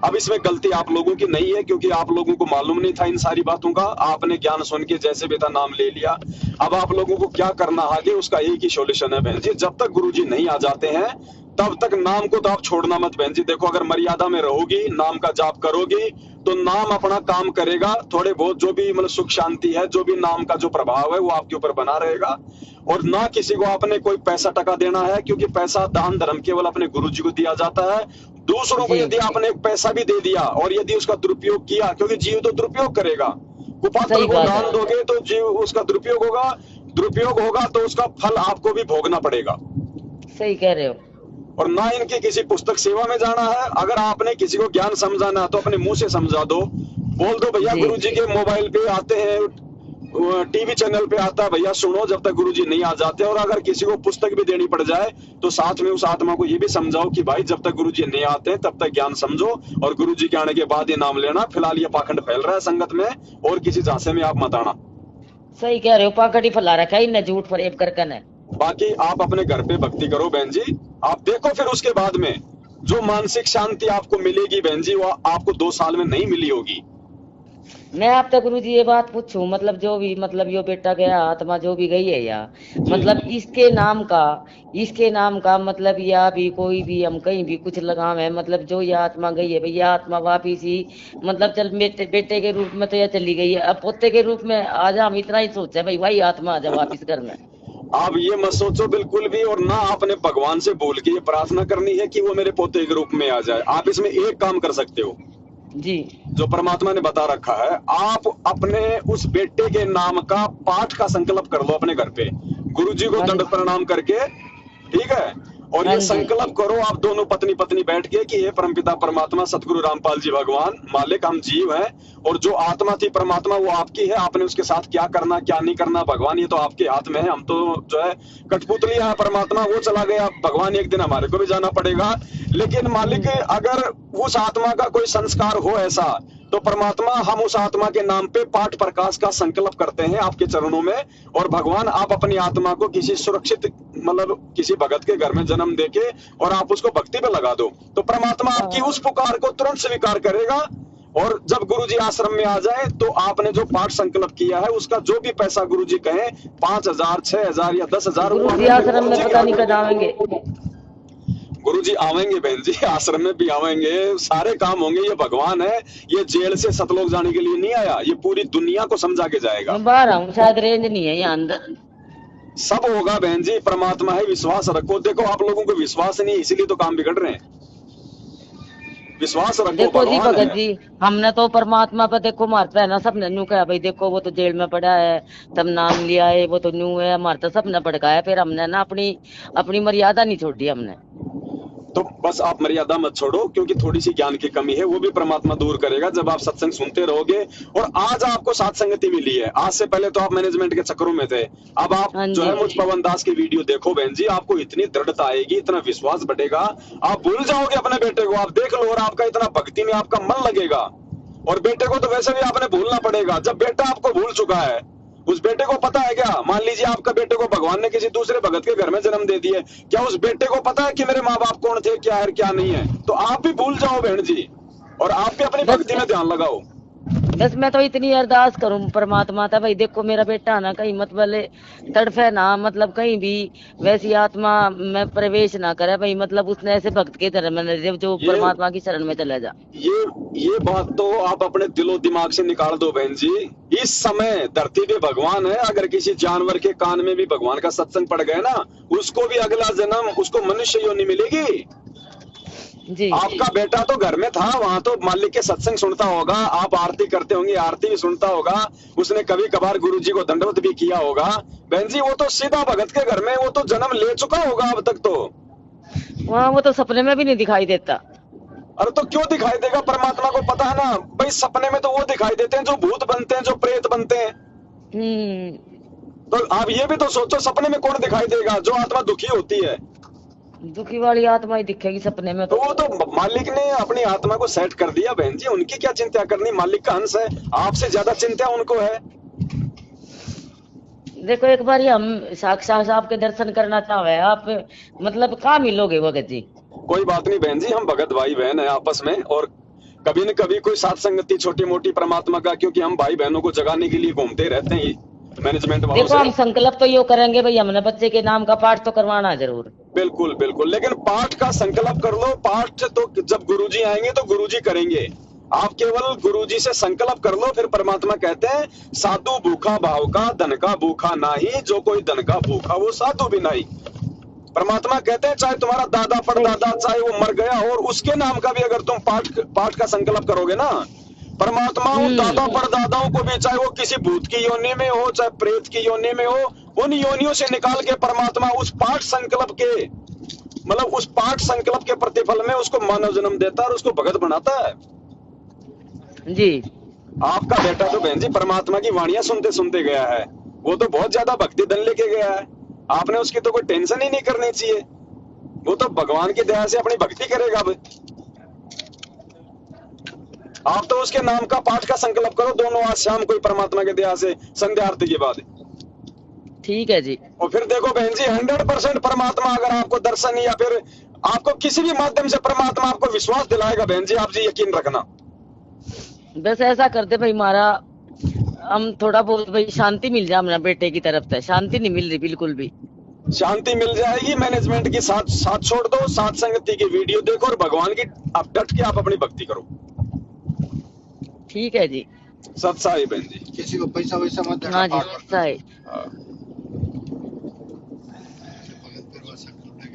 अब इसमें गलती आप लोगों की नहीं है, क्योंकि आप लोगों को मालूम नहीं था इन सारी बातों का। आपने ज्ञान सुन के जैसे भी था नाम ले लिया। अब आप लोगों को क्या करना आगे, उसका एक ही सॉल्यूशन है बहन जी। जब तक गुरुजी नहीं आ जाते हैं तब तक नाम को तो आप छोड़ना मत बहन जी। देखो, अगर मर्यादा में रहोगी, नाम का जाप करोगी तो नाम अपना काम करेगा। थोड़े बहुत जो भी मतलब सुख शांति है, जो भी नाम का जो प्रभाव है वो आपके ऊपर बना रहेगा। और ना किसी को आपने कोई पैसा टका देना है, क्योंकि पैसा दान धर्म केवल अपने गुरुजी को दिया जाता है। दूसरों को यदि आपने पैसा भी दे दिया और यदि उसका दुरुपयोग किया, क्योंकि जीव तो दुरुपयोग करेगा, कुपात्र को दान दोगे तो जीव उसका दुरुपयोग होगा तो उसका फल आपको भी भोगना पड़ेगा। सही कह रहे हो। और ना इनकी किसी पुस्तक सेवा में जाना है। अगर आपने किसी को ज्ञान समझाना है तो अपने मुंह से समझा दो, बोल दो भैया गुरुजी के मोबाइल पे आते हैं, टीवी चैनल पे आता है, भैया सुनो जब तक गुरुजी नहीं आ जाते। और अगर किसी को पुस्तक भी देनी पड़ जाए तो साथ में उस आत्मा को ये भी समझाओ कि भाई जब तक गुरुजी नहीं आते तब तक ज्ञान समझो, और गुरुजी के आने के बाद ये नाम लेना। फिलहाल ये पाखंड फैल रहा है संगत में, और किसी झांसे में आप मत आना। सही कह रहे हो, पाखंड ही फैला रखा है इन्हें झूठ फरेब करके ने। बाकी आप अपने घर पे भक्ति करो बहन जी। आप देखो फिर उसके बाद में जो मानसिक शांति आपको मिलेगी बहन जी, वो आपको 2 साल में नहीं मिली होगी। मैं आपसे गुरु जी ये बात पूछूं, मतलब जो भी मतलब यो बेटा गया आत्मा जो भी गई है या मतलब इसके नाम का मतलब या भी कोई भी हम कहीं भी कुछ लगाम है, मतलब जो ये आत्मा गई है भैया आत्मा वापिस ही मतलब चल बेटे के रूप में तो यह चली गई है, अब पोते के रूप में आ जा, हम इतना ही सोचे भाई वही आत्मा आ जा वापिस करना। आप ये मत सोचो बिल्कुल भी, और ना आपने भगवान से बोल के ये प्रार्थना करनी है कि वो मेरे पोते के रूप में आ जाए। आप इसमें एक काम कर सकते हो जी, जो परमात्मा ने बता रखा है। आप अपने उस बेटे के नाम का पाठ का संकल्प कर लो अपने घर पे, गुरुजी को दंड प्रणाम करके, ठीक है। और ये संकल्प करो आप दोनों पत्नी पत्नी बैठ के कि हे परमपिता परमात्मा सतगुरु रामपाल जी भगवान मालिक, हम जीव हैं और जो आत्मा थी परमात्मा वो आपकी है। आपने उसके साथ क्या करना क्या नहीं करना भगवान ये तो आपके हाथ में है। हम तो जो है कठपुतली है, परमात्मा वो चला गया, भगवान एक दिन हमारे को भी जाना पड़ेगा। लेकिन मालिक अगर उस आत्मा का कोई संस्कार हो ऐसा तो परमात्मा हम उस आत्मा के नाम पे पाठ प्रकाश का संकल्प करते हैं आपके चरणों में। और भगवान आप अपनी आत्मा को किसी सुरक्षित मतलब किसी भगत के घर में जन्म देके और आप उसको भक्ति पे लगा दो, तो परमात्मा आपकी उस पुकार को तुरंत स्वीकार करेगा। और जब गुरुजी आश्रम में आ जाए तो आपने जो पाठ संकल्प किया है उसका जो भी पैसा गुरुजी कहे 5,000, 6,000 या 10,000 गुरु जी आश्रम में पता नहीं कब आवेंगे। गुरुजी आवेंगे बहन जी, आश्रम में भी आवेंगे, सारे काम होंगे। ये भगवान है, ये जेल से सतलोक जाने के लिए नहीं आया, ये पूरी दुनिया को समझा के जाएगा। मैं बाहर हूँ, शायद रेंज नहीं है यहाँ अंदर। सब होगा बहन जी, परमात्मा है, विश्वास रखो। देखो आप लोगों को विश्वास नहीं है, इसीलिए तो काम बिगड़ रहे हैं। विश्वास रखो, देखो जी भगवान भगत है। जी, हमने तो परमात्मा पर देखो मारता है ना, सब ने न्यू कहा भाई देखो वो तो जेल में पड़ा है, तब नाम लिया है, वो तो न्यू है, हमारा तो सब ने भड़काया। फिर हमने ना अपनी मर्यादा नहीं छोड़ी हमने। तो बस आप मर्यादा मत छोड़ो, क्योंकि थोड़ी सी ज्ञान की कमी है, वो भी परमात्मा दूर करेगा जब आप सत्संग सुनते रहोगे। और आज आपको सात संगति मिली है, आज से पहले तो आप मैनेजमेंट के चक्करों में थे। अब आप हाँ जो है जी। मुझ पवन दास की वीडियो देखो बहन जी, आपको इतनी दृढ़ता आएगी, इतना विश्वास बढ़ेगा, आप भूल जाओगे अपने बेटे को। आप देख लो, और आपका इतना भक्ति में आपका मन लगेगा। और बेटे को तो वैसे भी आपने भूलना पड़ेगा। जब बेटा आपको भूल चुका है, उस बेटे को पता है क्या, मान लीजिए आपका बेटे को भगवान ने किसी दूसरे भगत के घर में जन्म दे दिया, क्या उस बेटे को पता है कि मेरे माँ बाप कौन थे, क्या है क्या नहीं है? तो आप भी भूल जाओ बहन जी, और आप भी अपनी भक्ति में ध्यान लगाओ। बस मैं तो इतनी अरदास करूं परमात्मा था भाई, देखो मेरा बेटा ना कहीं मत बोले तड़फे ना, मतलब कहीं भी वैसी आत्मा में प्रवेश ना करे भाई, मतलब उसने ऐसे भक्त के धर्म में जो परमात्मा की शरण में चला जा। ये बात तो आप अपने दिलो दिमाग से निकाल दो बहन जी। इस समय धरती पे भगवान है, अगर किसी जानवर के कान में भी भगवान का सत्संग पड़ गया ना, उसको भी अगला जन्म उसको मनुष्य योनि मिलेगी। जी आपका बेटा तो घर में था, वहां तो मालिक के सत्संग सुनता होगा, आप आरती करते होंगे, आरती भी सुनता होगा, उसने कभी कभार गुरुजी को दंडवत भी किया होगा। बहन जी वो तो सीधा भगत के घर में वो तो जन्म ले चुका होगा अब तक। तो वहाँ वो तो सपने में भी नहीं दिखाई देता। अरे तो क्यों दिखाई देगा, परमात्मा को पता है ना भाई, सपने में तो वो दिखाई देते हैं जो भूत बनते हैं, जो प्रेत बनते हैं। तो आप ये भी तो सोचो, सपने में कौन दिखाई देगा? जो आत्मा दुखी होती है, दुखी वाली आत्मा ही दिखेगी सपने में। तो वो तो मालिक ने अपनी आत्मा को सेट कर दिया बहन जी, उनकी क्या चिंता करनी, मालिक का अंश है, आपसे ज्यादा चिंता उनको है। देखो एक बार हम साक्षात आपके दर्शन करना चाहे, आप मतलब कहाँ मिलोगे भगत जी? कोई बात नहीं बहन जी, हम भगत भाई बहन है आपस में, और कभी न कभी कोई साथ संगति छोटी मोटी परमात्मा का, क्योंकि हम भाई बहनों को जगाने के लिए घूमते रहते हैं मैनेजमेंट वालों देखो हम संकल्प तो यो करेंगे भाई, हमने बच्चे के नाम का पाठ तो करवाना जरूर। बिल्कुल बिल्कुल, लेकिन पाठ का संकल्प कर लो। पाठ तो जब गुरुजी आएंगे तो गुरुजी करेंगे, आप केवल गुरुजी से संकल्प कर लो। फिर परमात्मा कहते हैं साधु भूखा भाव का, धन का भूखा नाही, जो कोई धन का भूखा वो साधु भी नहीं। परमात्मा कहते हैं चाहे तुम्हारा दादा परदादा चाहे वो मर गया और उसके नाम का भी अगर तुम पाठ का संकल्प करोगे ना, परमात्मा उन दादा परदादाओं को भी, चाहे वो किसी भूत की योनि में हो चाहे प्रेत की योनि में हो, उन योनियों से निकाल के परमात्मा उस पाठ संकल्प के, मतलब उस पाठ संकल्प के प्रतिफल में उसको मानव जन्म देता है और उसको भगत बनाता है जी। आपका बेटा तो बहन जी परमात्मा की वाणियां सुनते सुनते गया है, वो तो बहुत ज्यादा भक्ति धन लेके गया है। आपने उसकी तो कोई टेंशन ही नहीं करनी चाहिए, वो तो भगवान की दया से अपनी भक्ति करेगा। अब आप तो उसके नाम का पाठ का संकल्प करो दोनों आज शाम को परमात्मा के दया से संध्या आरती के बाद। ठीक है जी। और फिर देखो बहन जी 100% परमात्मा अगर आपको दर्शन या फिर आपको किसी भी माध्यम से परमात्मा आपको विश्वास दिलाएगा बहन जी, आप जी यकीन रखना। बस ऐसा करते भाई, हमारा हम थोड़ा बहुत भाई शांति मिल जाए, हमारे बेटे की तरफ से शांति नहीं मिल रही बिल्कुल भी। शांति मिल जाएगी, मैनेजमेंट की साथ छोड़ दो, साथ संगति की वीडियो देखो और भगवान की आप डट के आप अपनी भक्ति करो। ठीक है जी। सत्साई बहन जी। किसी को पैसा वैसा मत देना। हाँ जी सही।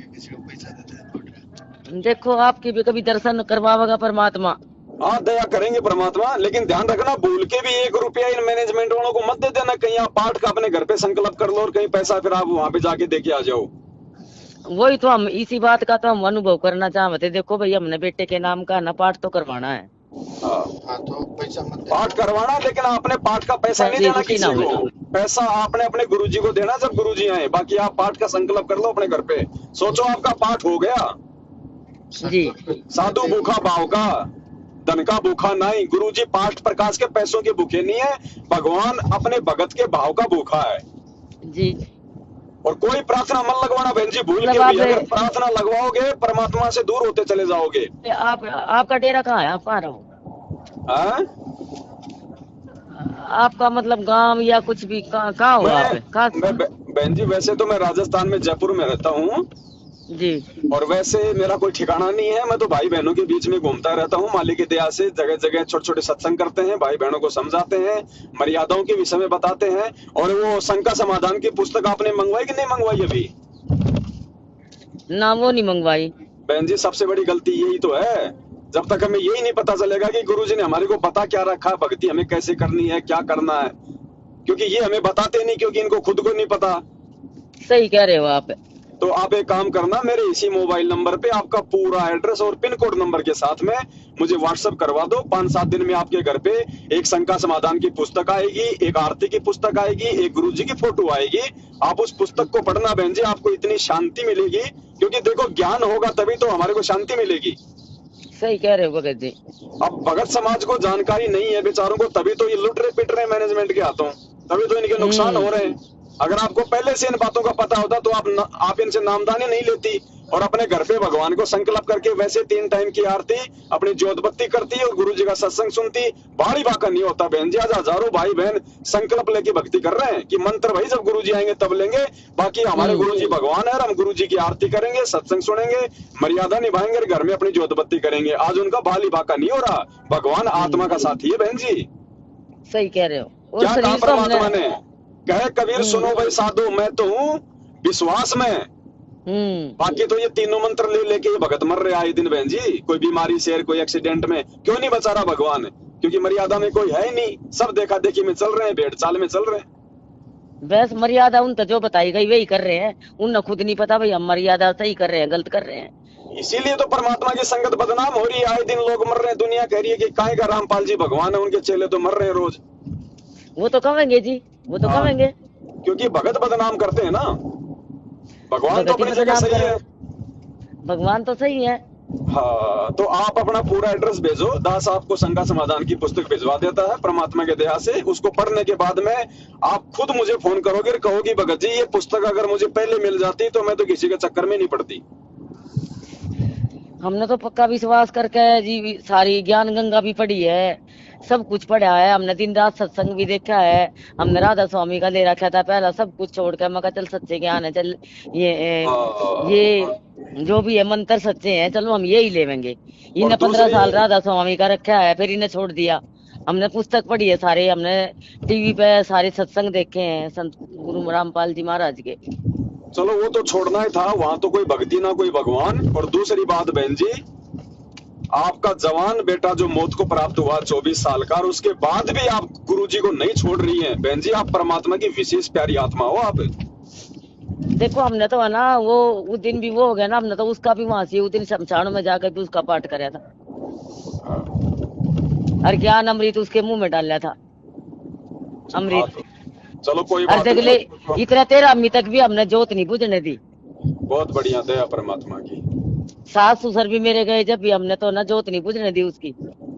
किसी को पैसा देते। देखो आपकी भी कभी दर्शन करवाएगा परमात्मा। हाँ दया करेंगे परमात्मा, लेकिन ध्यान रखना भूल के भी 1 रुपया इन मैनेजमेंट वालों को मत दे देना। कहीं आप पाठ का अपने घर पे संकल्प कर लो और कहीं पैसा फिर आप वहां पे जाके दे के आ जाओ। वही तो हम इसी बात का तो हम अनुभव करना चाहते। देखो भाई हमने बेटे के नाम का ना पाठ तो करवाना है। हाँ तो पैसा मत देना। पाठ करवाना, लेकिन आपने पाठ का पैसा नहीं देना किसी को, पैसा आपने अपने गुरुजी को देना जब गुरुजी आए। बाकी आप पाठ का संकल्प कर लो अपने घर पे, सोचो आपका पाठ हो गया। जी। साधु भूखा भाव का, धन का भूखा नहीं। गुरुजी पाठ प्रकाश के पैसों के भूखे नहीं है, भगवान अपने भगत के भाव का भूखा है जी। और कोई प्रार्थना मत लगवाना बहन जी भूल के भी। अगर प्रार्थना लगवाओगे परमात्मा से दूर होते चले जाओगे। आपका डेरा कहाँ है, आप कहाँ रहो? हाँ? आपका मतलब गांव या कुछ भी कहाँ हो आप? मैं बहन जी वैसे तो मैं राजस्थान में जयपुर में रहता हूँ, जी। और वैसे मेरा कोई ठिकाना नहीं है। मैं तो भाई बहनों के बीच में घूमता रहता हूँ। मालिक की दया से जगह जगह छोटे छोटे सत्संग करते हैं, भाई बहनों को समझाते हैं, मर्यादाओं के विषय में बताते हैं। और वो शंका समाधान की पुस्तक आपने मंगवाई कि नहीं मंगवाई अभी? ना वो नहीं मंगवाई। बहन जी सबसे बड़ी गलती यही तो है, जब तक हमें यही नहीं पता चलेगा कि गुरुजी ने हमारे को बता क्या रखा है, भक्ति हमें कैसे करनी है, क्या करना है, क्योंकि ये हमें बताते नहीं, क्योंकि इनको खुद को नहीं पता। सही कह रहे हो आप। तो आप एक काम करना, मेरे इसी मोबाइल नंबर पे आपका पूरा एड्रेस और पिन कोड नंबर के साथ में मुझे व्हाट्सएप करवा दो। 5-7 दिन में आपके घर पे एक शंका समाधान की पुस्तक आएगी, एक आरती की पुस्तक आएगी, एक गुरुजी की फोटो आएगी। आप उस पुस्तक को पढ़ना बहन जी, आपको इतनी शांति मिलेगी, क्योंकि देखो ज्ञान होगा तभी तो हमारे को शांति मिलेगी। सही कह रहे हो भगत जी। अब भगत समाज को जानकारी नहीं है बेचारों को, तभी तो ये लुट रहे पिट रहे मैनेजमेंट के हाथों, तभी तो इनके नुकसान हो रहे हैं। अगर आपको पहले से इन बातों का पता होता तो आप इनसे नामदानी नहीं लेती और अपने घर पे भगवान को संकल्प करके वैसे 3 टाइम की आरती अपनी ज्योत बत्ती करती और गुरु जी का सत्संग सुनती। भारी बाका नहीं होता बहन जी। आज हजारों भाई बहन संकल्प लेके भक्ति कर रहे हैं कि मंत्र भाई जब गुरु जी आएंगे तब लेंगे, बाकी हमारे गुरु जी भगवान है और हम गुरु जी की आरती करेंगे, सत्संग सुनेंगे, मर्यादा निभाएंगे और घर में अपनी ज्योत बत्ती करेंगे। आज उनका भारी बाका नहीं हो रहा। भगवान आत्मा का साथी है बहन जी। सही कह रहे हो। क्या कहा परमात्मा ने? कहे कबीर सुनो भाई साधो, मैं तो हूँ विश्वास में। बाकी तो ये तीनों मंत्र ले लेके ये भगत मर रहे आए दिन बहन जी। कोई बीमारी से, कोई एक्सीडेंट में, क्यों नहीं बचा रहा भगवान? क्योंकि मर्यादा में कोई है ही नहीं, सब देखा देखी में चल रहे हैं, भेड़ चाल में चल रहे हैं। बस मर्यादा उन तो जो बताई गई वही कर रहे हैं, उन्हें खुद नहीं पता भाई हम मर्यादा सही कर रहे हैं गलत कर रहे हैं। इसीलिए तो परमात्मा की संगत बदनाम हो रही है। आए दिन लोग मर रहे हैं, दुनिया कह रही है कि काहे का रामपाल जी भगवान है, उनके चेले तो मर रहे हैं रोज। वो तो कहेंगे जी, वो तो कहेंगे, क्योंकि भगत बदनाम करते हैं ना। भगवान तो अपनी जगह सही है, भगवान तो सही है। हाँ, तो आप अपना पूरा एड्रेस भेजो, दास आपको शंका समाधान की पुस्तक भिजवा देता है परमात्मा के दया से। उसको पढ़ने के बाद में आप खुद मुझे फोन करोगे और कहोगी भगत जी ये पुस्तक अगर मुझे पहले मिल जाती तो मैं तो किसी के चक्कर में नहीं पड़ती। हमने तो पक्का विश्वास करके जी सारी ज्ञान गंगा भी पढ़ी है, सब कुछ पढ़ा है हमने, दिन रात सत्संग भी देखा है हमने, राधा स्वामी का ले रखा था पहला, सब कुछ छोड़ कर मैं कहा चल सच्चे ज्ञान है, चल ये जो भी है मंत्र सच्चे हैं, चलो हम यही लेवेंगे। इन्हें 15 साल राधा स्वामी का रखा है, फिर इन्हें छोड़ दिया। हमने पुस्तक पढ़ी है सारे, हमने टीवी पे सारे सत्संग देखे हैं संत गुरु रामपाल जी महाराज के। चलो वो तो छोड़ना ही था, वहां तो कोई भक्ति ना कोई भगवान। और दूसरी बात बहन जी, आपका जवान बेटा जो मौत को प्राप्त हुआ 24 साल का, और उसके बाद भी आप गुरुजी को नहीं छोड़ रही हैं बहन जी। आप परमात्मा की विशेष प्यारी आत्मा हो आप। देखो हमने तो है ना वो उस दिन भी वो हो गया ना, हमने तो उसका भी वहां से उस दिन शमशान में जाकर भी उसका पाठ कराया था और ज्ञान अमृत उसके मुंह में डाला था अमृत। चलो कोई बात नहीं, इतना 13वीं तक भी हमने जोत नहीं बुझने दी। बहुत बढ़िया दया परमात्मा की। सास ससुर भी मेरे गए जब भी, हमने तो ना जोत नहीं बुझने दी उसकी।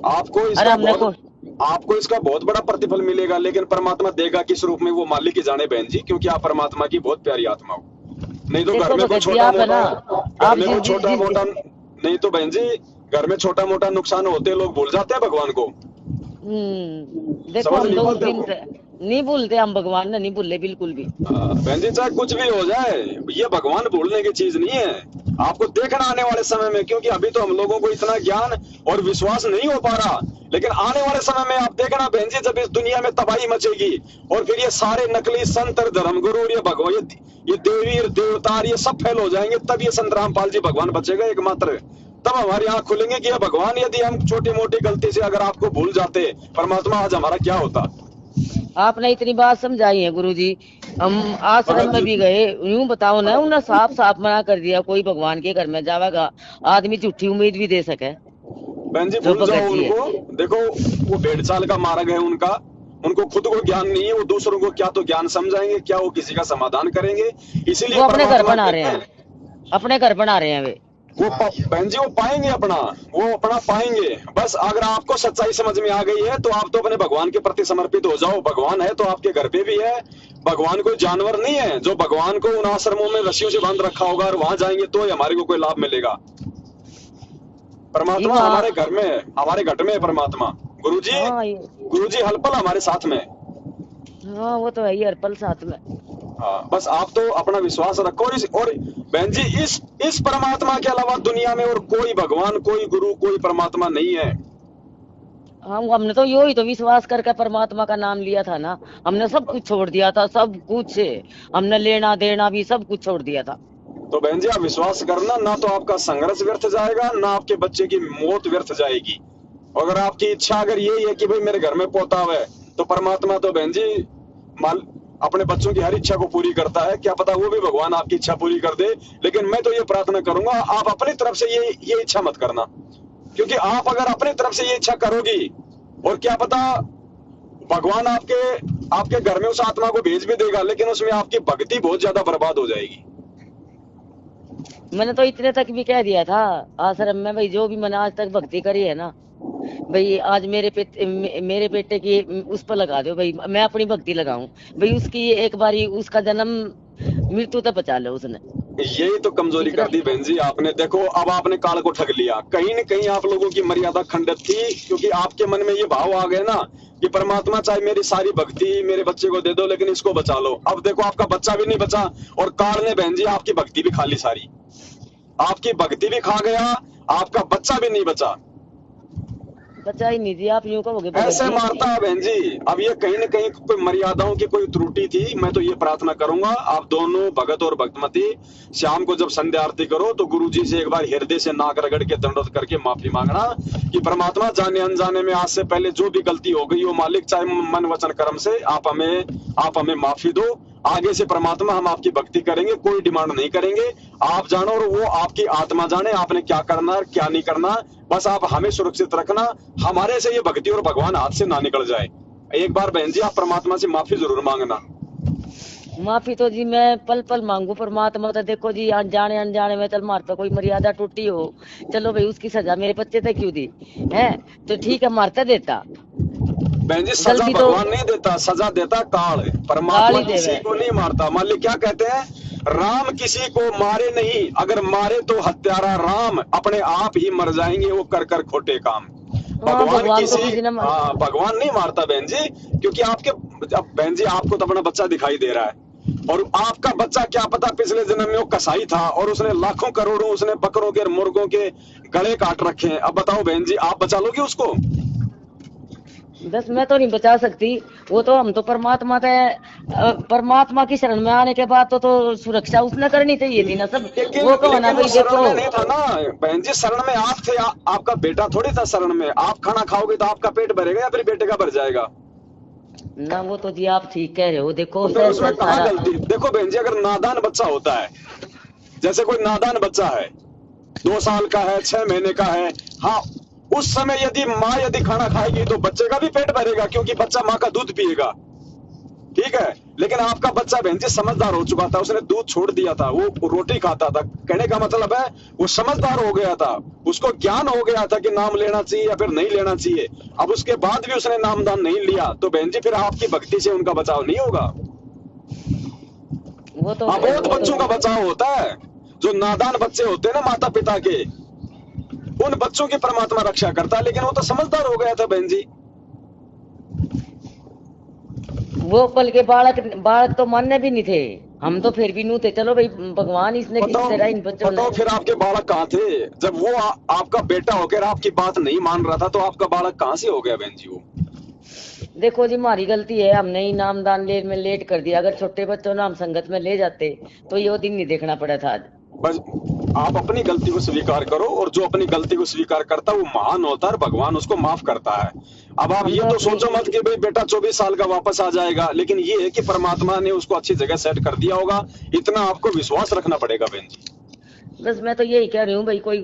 आपको इसका बहुत बड़ा प्रतिफल मिलेगा, लेकिन परमात्मा देगा किस रूप में वो मालिक ही जाने बहन जी, क्योंकि आप परमात्मा की बहुत प्यारी आत्मा हो। नहीं तो घर में कोई छोटा मोटा नहीं तो बहन जी घर में छोटा मोटा नुकसान होते लोग भूल जाते हैं भगवान को। देखो हम तो उस दिन से नहीं भूलते, हम भगवान ने नहीं भूले बिल्कुल भी। बहन जी चाहे कुछ भी हो जाए, ये भगवान भूलने की चीज नहीं है। आपको देखना आने वाले समय में, क्योंकि अभी तो हम लोगों को इतना ज्ञान और विश्वास नहीं हो पा रहा, लेकिन आने वाले समय में आप देखना बहन जी, जब इस दुनिया में तबाही मचेगी और फिर ये सारे नकली संत धर्मगुरु और ये भगवान, ये देवी देवता ये सब फेल हो जाएंगे, तब ये संत रामपाल जी भगवान बचेगा एकमात्र। तब हमारी आंख खुलेंगे कि ये भगवान, यदि हम छोटी मोटी गलती से अगर आपको भूल जाते परमात्मा, आज हमारा क्या होता। आपने इतनी बात समझाई है गुरुजी, हम आश्रम में भी गए, यूं बताओ ना, उन्हें साफ साफ मना कर दिया कोई भगवान के घर में जावेगा आदमी झूठी उम्मीद भी दे सके। बहन जी भूल जाओ उनको, देखो वो भेड़ चाल का मार्ग है उनका, उनको खुद को ज्ञान नहीं है, वो दूसरों को क्या तो ज्ञान समझाएंगे, क्या वो किसी का समाधान करेंगे। इसीलिए वो अपने घर बना रहे हैं, अपने घर बना रहे हैं वे। वो बहन जी वो पाएंगे अपना, वो अपना पाएंगे। बस अगर आपको सच्चाई समझ में आ गई है तो आप तो अपने भगवान के प्रति समर्पित हो जाओ। भगवान है तो आपके घर पे भी है। भगवान कोई जानवर नहीं है जो भगवान को उन आश्रमों में रस्सियों से बांध रखा होगा और वहां जाएंगे तो हमारे को कोई लाभ मिलेगा। परमात्मा हमारे घर में है, हमारे घट में है परमात्मा। गुरुजी हाँ गुरुजी हर पल हमारे साथ में। हाँ वो तो है ही, हर पल साथ में। हाँ, बस आप तो अपना विश्वास रखो। और बहन जी, इस परमात्मा के अलावा दुनिया में और कोई भगवान, कोई गुरु, कोई परमात्मा नहीं है। हमने तो यो ही तो विश्वास करके परमात्मा का नाम लिया था ना। हमने सब कुछ छोड़ दिया था, सब कुछ। हमने लेना देना भी सब कुछ छोड़ दिया था। तो बहन जी, आप विश्वास करना, ना तो आपका संघर्ष व्यर्थ जाएगा, ना आपके बच्चे की मौत व्यर्थ जाएगी। अगर आपकी इच्छा अगर यही है कि भाई मेरे घर में पोता है, तो परमात्मा तो बहन जी अपने बच्चों की हर इच्छा को पूरी करता है। क्या पता वो भी भगवान आपकी इच्छा पूरी कर दे। लेकिन मैं तो ये प्रार्थना करूंगा, आप अपनी तरफ से ये इच्छा मत करना, क्योंकि आप अगर अपनी तरफ से ये इच्छा करोगी, और क्या पता भगवान आपके घर में उस आत्मा को भेज भी देगा, लेकिन उसमें आपकी भक्ति बहुत ज्यादा बर्बाद हो जाएगी। मैंने तो इतने तक भी कह दिया था आश्रम में, भाई जो भी मैंने आज तक भक्ति करी है ना, भाई आज मेरे बेटे की उस पर लगा दो भाई, मैं अपनी भक्ति लगाऊं भाई, उसकी एक बारी उसका जन्म मृत्यु तक बचा लो उसने। यही तो कमजोरी कर दी बहन जी आपने। देखो, अब आपने काल को ठग लिया। कहीं न कहीं आप लोगों की मर्यादा खंडित थी, क्योंकि आपके मन में ये भाव आ गए ना कि परमात्मा चाहे मेरी सारी भक्ति मेरे बच्चे को दे दो, लेकिन इसको बचा लो। अब देखो, आपका बच्चा भी नहीं बचा, और काल ने बहन जी आपकी भक्ति भी खा ली सारी। आपकी भक्ति भी खा गया, आपका बच्चा भी नहीं बचा। बचा ही नहीं जी, आप यूं कहोगे ऐसे मारता है बहन जी। अब ये कहीं न कहीं कोई मर्यादाओं की कोई त्रुटि थी। मैं तो ये प्रार्थना करूंगा, आप दोनों भगत और भक्तमती शाम को जब संध्या आरती करो, तो गुरुजी से एक बार हृदय से नाक रगड़ के दंडवत करके माफी मांगना कि परमात्मा, जाने अनजाने में आज से पहले जो भी गलती हो गई हो मालिक, चाहे मन वचन कर्म से, आप हमें माफी दो। आगे से परमात्मा हम आपकी भक्ति करेंगे, कोई डिमांड नहीं करेंगे। आप जानो और वो आपकी आत्मा जाने आपने क्या करना है क्या नहीं करना। बस आप हमें सुरक्षित रखना, हमारे से ये भक्ति और भगवान हाथ से ना निकल जाए। एक बार बहन जी, आप परमात्मा से माफी जरूर मांगना। माफी तो जी मैं पल पल मांगू परमात्मा। तो देखो जी, अनजाने अनजाने में चल मारता कोई मर्यादा टूटी हो, चलो भाई उसकी सजा मेरे बच्चे तक क्यों दी है, तो ठीक है मारता देता। बहन जी, सजा भगवान नहीं देता, सजा देता काल। परमात्मा किसी को नहीं मारता। मान ली क्या कहते हैं, राम किसी को मारे नहीं, अगर मारे तो हत्यारा राम अपने आप ही मर जाएंगे वो कर कर खोटे काम। भगवान भगवान नहीं मारता बहन जी, क्योंकि अब बहन जी आपको तो अपना बच्चा दिखाई दे रहा है, और आपका बच्चा क्या पता पिछले जन्म में वो कसाई था, और उसने लाखों करोड़ों उसने बकरों के मुर्गों के गले काट रखे हैं। अब बताओ बहन जी, आप बचा लोगे उसको? बस मैं तो नहीं बचा सकती, वो तो हम तो परमात्मा की शरण में आने के बाद तो सुरक्षा उसने करनी चाहिए थी ना सब। वो कहो ना भाई देखो, नहीं था ना बहन जी, शरण में आप थे, आपका बेटा थोड़ी था शरण में। आप खाना खाओगे तो आपका पेट भरेगा या फिर बेटे का भर जाएगा ना? वो तो जी आप ठीक कह रहे हो। देखो तो उसमें कहाँ गलती? देखो बहन जी, अगर नादान बच्चा होता है, जैसे कोई नादान बच्चा है 2 साल का है 6 महीने का है, हाँ, उस समय यदि माँ खाना खाएगी तो बच्चे का भी पेट भरेगा, क्योंकि बच्चा माँ का दूध पिएगा, ठीक है। लेकिन आपका बच्चा बहन जी समझदार हो चुका था, उसने दूध छोड़ दिया था, वो रोटी खाता था। कहने का मतलब है वो समझदार हो गया था, उसको ज्ञान हो गया था कि नाम लेना चाहिए या फिर नहीं लेना चाहिए। अब उसके बाद भी उसने नामदान नहीं लिया, तो बहन जी फिर आपकी भक्ति से उनका बचाव नहीं होगा। वो तो बहुत बच्चों का बचाव होता है। जो नादान बच्चे होते हैं ना माता पिता के, उन बच्चों की परमात्मा रक्षा करता है। लेकिन वो तो समझदार हो गया था बहन जी। वो पल के बालक तो मानने भी नहीं थे, हम तो फिर भी नू थे। चलो भाई भगवान इसने किस तरह इन बच्चों ने। फिर आपके बालक कहाँ थे जब वो आपका बेटा होकर आपकी बात नहीं मान रहा था? तो आपका बालक कहाँ से हो गया बहन जी? वो देखो जी हमारी गलती है, हमने ही नामदान में लेट कर दिया। अगर छोटे बच्चों ने हम संगत में ले जाते तो ये दिन नहीं देखना पड़ा था आज। बस आप अपनी गलती को स्वीकार करो, और जो अपनी गलती को स्वीकार करता है वो महान होता है, भगवान उसको माफ करता है। अब आप ये तो सोचो मत कि भाई बेटा 24 साल का वापस आ जाएगा, लेकिन ये है कि परमात्मा ने उसको अच्छी जगह सेट कर दिया होगा। इतना आपको विश्वास रखना पड़ेगा बहन जी। बस मैं तो यही कह रही हूँ भाई, कोई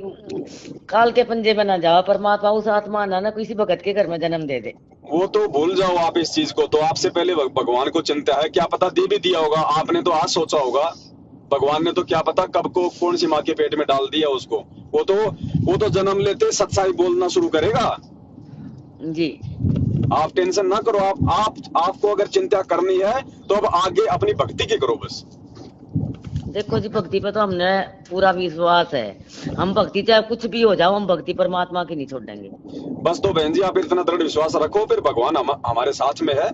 काल के पंजे में ना जाओ, परमात्मा उस आत्मा ना किसी भगत के घर में जन्म दे दे। वो तो भूल जाओ आप इस चीज को। तो आपसे पहले भगवान को चिंता है, क्या पता दे भी दिया होगा। आपने तो आज सोचा होगा, भगवान ने तो क्या पता कब को कौन सी माँ के पेट में डाल दिया उसको। वो तो जन्म लेते सच्चाई बोलना शुरू करेगा जी। आप टेंशन ना करो। आपको अगर चिंता करनी है तो अब आगे अपनी भक्ति की करो बस। देखो जी, भक्ति पे तो हमने पूरा विश्वास है। हम भक्ति चाहे कुछ भी हो जाओ, हम भक्ति परमात्मा की नहीं छोड़ेंगे। बस तो बहन जी आप इतना दृढ़ विश्वास रखो, फिर भगवान हमारे साथ में है,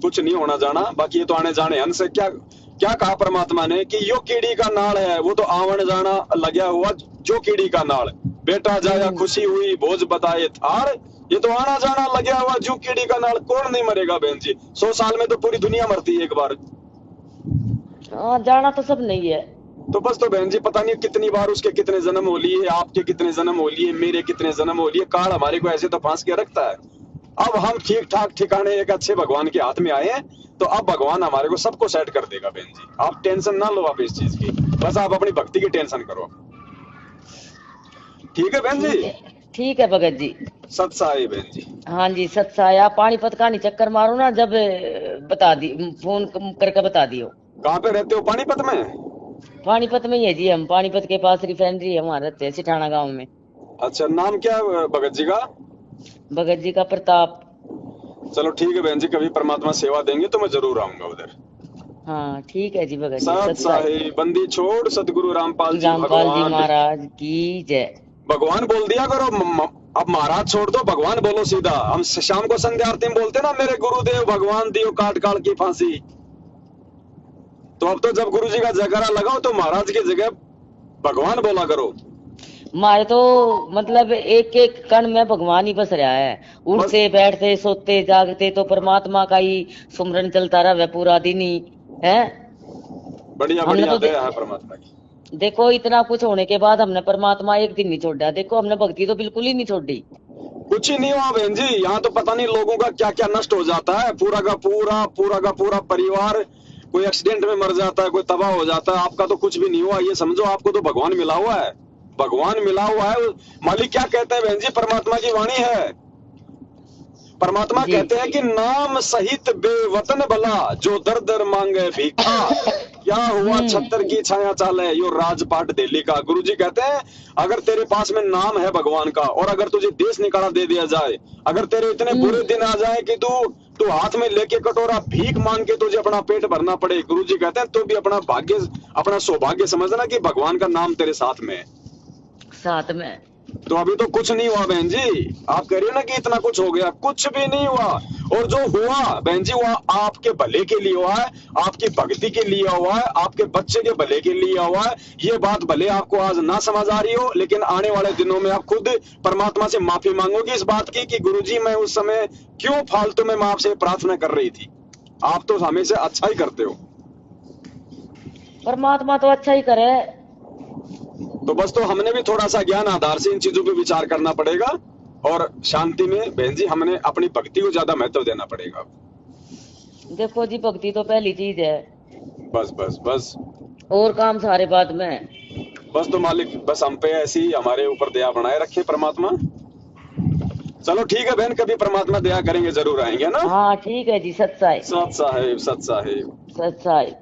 कुछ नहीं होना जाना। बाकी ये तो आने जाने हन से क्या क्या कहा परमात्मा ने कि यो कीड़ी का नाड़ है, वो तो आवन जाना लगा हुआ जो कीड़ी का नाड़। बेटा जाया खुशी हुई भोज बताए थार, ये तो आना जाना लगा हुआ जो कीड़ी का नाड़। कौन नहीं मरेगा बहन जी? 100 साल में तो पूरी दुनिया मरती है एक बार। हाँ, जाना तो सब नहीं है। तो बस तो बहन जी पता नहीं कितनी बार उसके कितने जन्म हो लिए, आपके कितने जन्म हो लिए, मेरे कितने जन्म हो लिए। काल हमारे को ऐसे तो फांस के रखता है। अब हम ठीक ठाक ठिकाने एक अच्छे भगवान के हाथ में आए हैं, तो अब भगवान हमारे को सबको सेट कर देगा बहन जी। आप टेंशन ना लो आप इस चीज की, बस आप अपनी भक्ति की टेंशन करो। ठीक है बहन जी? ठीक है भगत जी। सत्साई बहन जी। हाँ जी, सत्साई। आप पानीपत का नहीं चक्कर मारो ना, जब बता दी, फोन करके बता दियो। कहाँ पे रहते हो? पानीपत में? पानीपत में ही है जी, हम पानीपत के पास रिफाइनरी है, वहाँ रहते हैं सिठाना गांव में। अच्छा, नाम क्या है भगत जी का? भगत जी का प्रताप। चलो ठीक है बहन जी, कभी परमात्मा सेवा देंगे तो मैं जरूर आऊंगा उधर। हाँ ठीक है जी भगत जी। सत साहिब बंदी छोड़ सतगुरु रामपाल जी रामपाल जी भगवान महाराज की जय। भगवान बोल दिया करो, अब महाराज छोड़ दो, भगवान बोलो सीधा। हम शाम को संध्या आरती में बोलते ना, मेरे गुरुदेव भगवान दियो काट काट की फांसी। तो अब तो जब गुरु जी का जयकारा लगाओ तो महाराज की जगह भगवान बोला करो। हमारे तो मतलब एक एक कण में भगवान ही बस रहा है। उठते बैठते सोते जागते तो परमात्मा का ही सुमरन चलता रहा पूरा दिन ही है। बढ़िया बढ़िया दया है परमात्मा की। देखो इतना कुछ होने के बाद हमने परमात्मा एक दिन नहीं छोड़ा। देखो हमने भक्ति तो बिल्कुल ही नहीं छोड़ी। कुछ ही नहीं हुआ बहन जी, यहाँ तो पता नहीं लोगों का क्या क्या नष्ट हो जाता है। पूरा का पूरा परिवार कोई एक्सीडेंट में मर जाता है, कोई तबाह हो जाता है। आपका तो कुछ भी नहीं हुआ। ये समझो आपको तो भगवान मिला हुआ है, भगवान मिला हुआ है। मालिक क्या कहते हैं बहन जी? परमात्मा की वाणी है। परमात्मा कहते हैं कि नाम सहित बेवतन भला, जो दर दर मांगे भीखा। क्या हुआ छत्तर की छाया चाले, यो राजपाट दिल्ली का। गुरुजी कहते हैं अगर तेरे पास में नाम है भगवान का, और अगर तुझे देश निकाला दे दिया जाए, अगर तेरे इतने बुरे दिन आ जाए कि तू हाथ में लेके कटोरा भीख मांग के तुझे अपना पेट भरना पड़े, गुरुजी कहते हैं तो भी अपना भाग्य, अपना सौभाग्य समझना कि भगवान का नाम तेरे साथ में है। साथ में तो अभी तो कुछ नहीं हुआ बहन जी। आप कह रही हो ना कि इतना कुछ हो गया, कुछ भी नहीं हुआ। और जो हुआ बहन जी वो आपके भले के लिए हुआ है, आपकी भक्ति के लिए हुआ है, आपके बच्चे के भले के लिए हुआ है। ये बात भले आपको आज ना समझ आ रही हो, लेकिन आने वाले दिनों में आप खुद परमात्मा से माफी मांगोगे इस बात की कि गुरुजी मैं उस समय क्यों फालतू में मैं आपसे प्रार्थना कर रही थी। आप तो हमेशा अच्छा ही करते हो। परमात्मा तो अच्छा ही करे। तो बस तो हमने भी थोड़ा सा ज्ञान आधार से इन चीजों पे विचार करना पड़ेगा, और शांति में बहन जी हमने अपनी भक्ति को ज्यादा महत्व देना पड़ेगा। देखो जी भक्ति तो पहली चीज है। बस बस बस और काम सारे बाद में। बस तो मालिक बस हम पे ऐसी हमारे ऊपर दया बनाए रखे परमात्मा। चलो ठीक है बहन, कभी परमात्मा दया करेंगे जरूर आएंगे ना। हाँ ठीक है जी। सत साहिब। सत साहिब सत साहिब सत साहिब।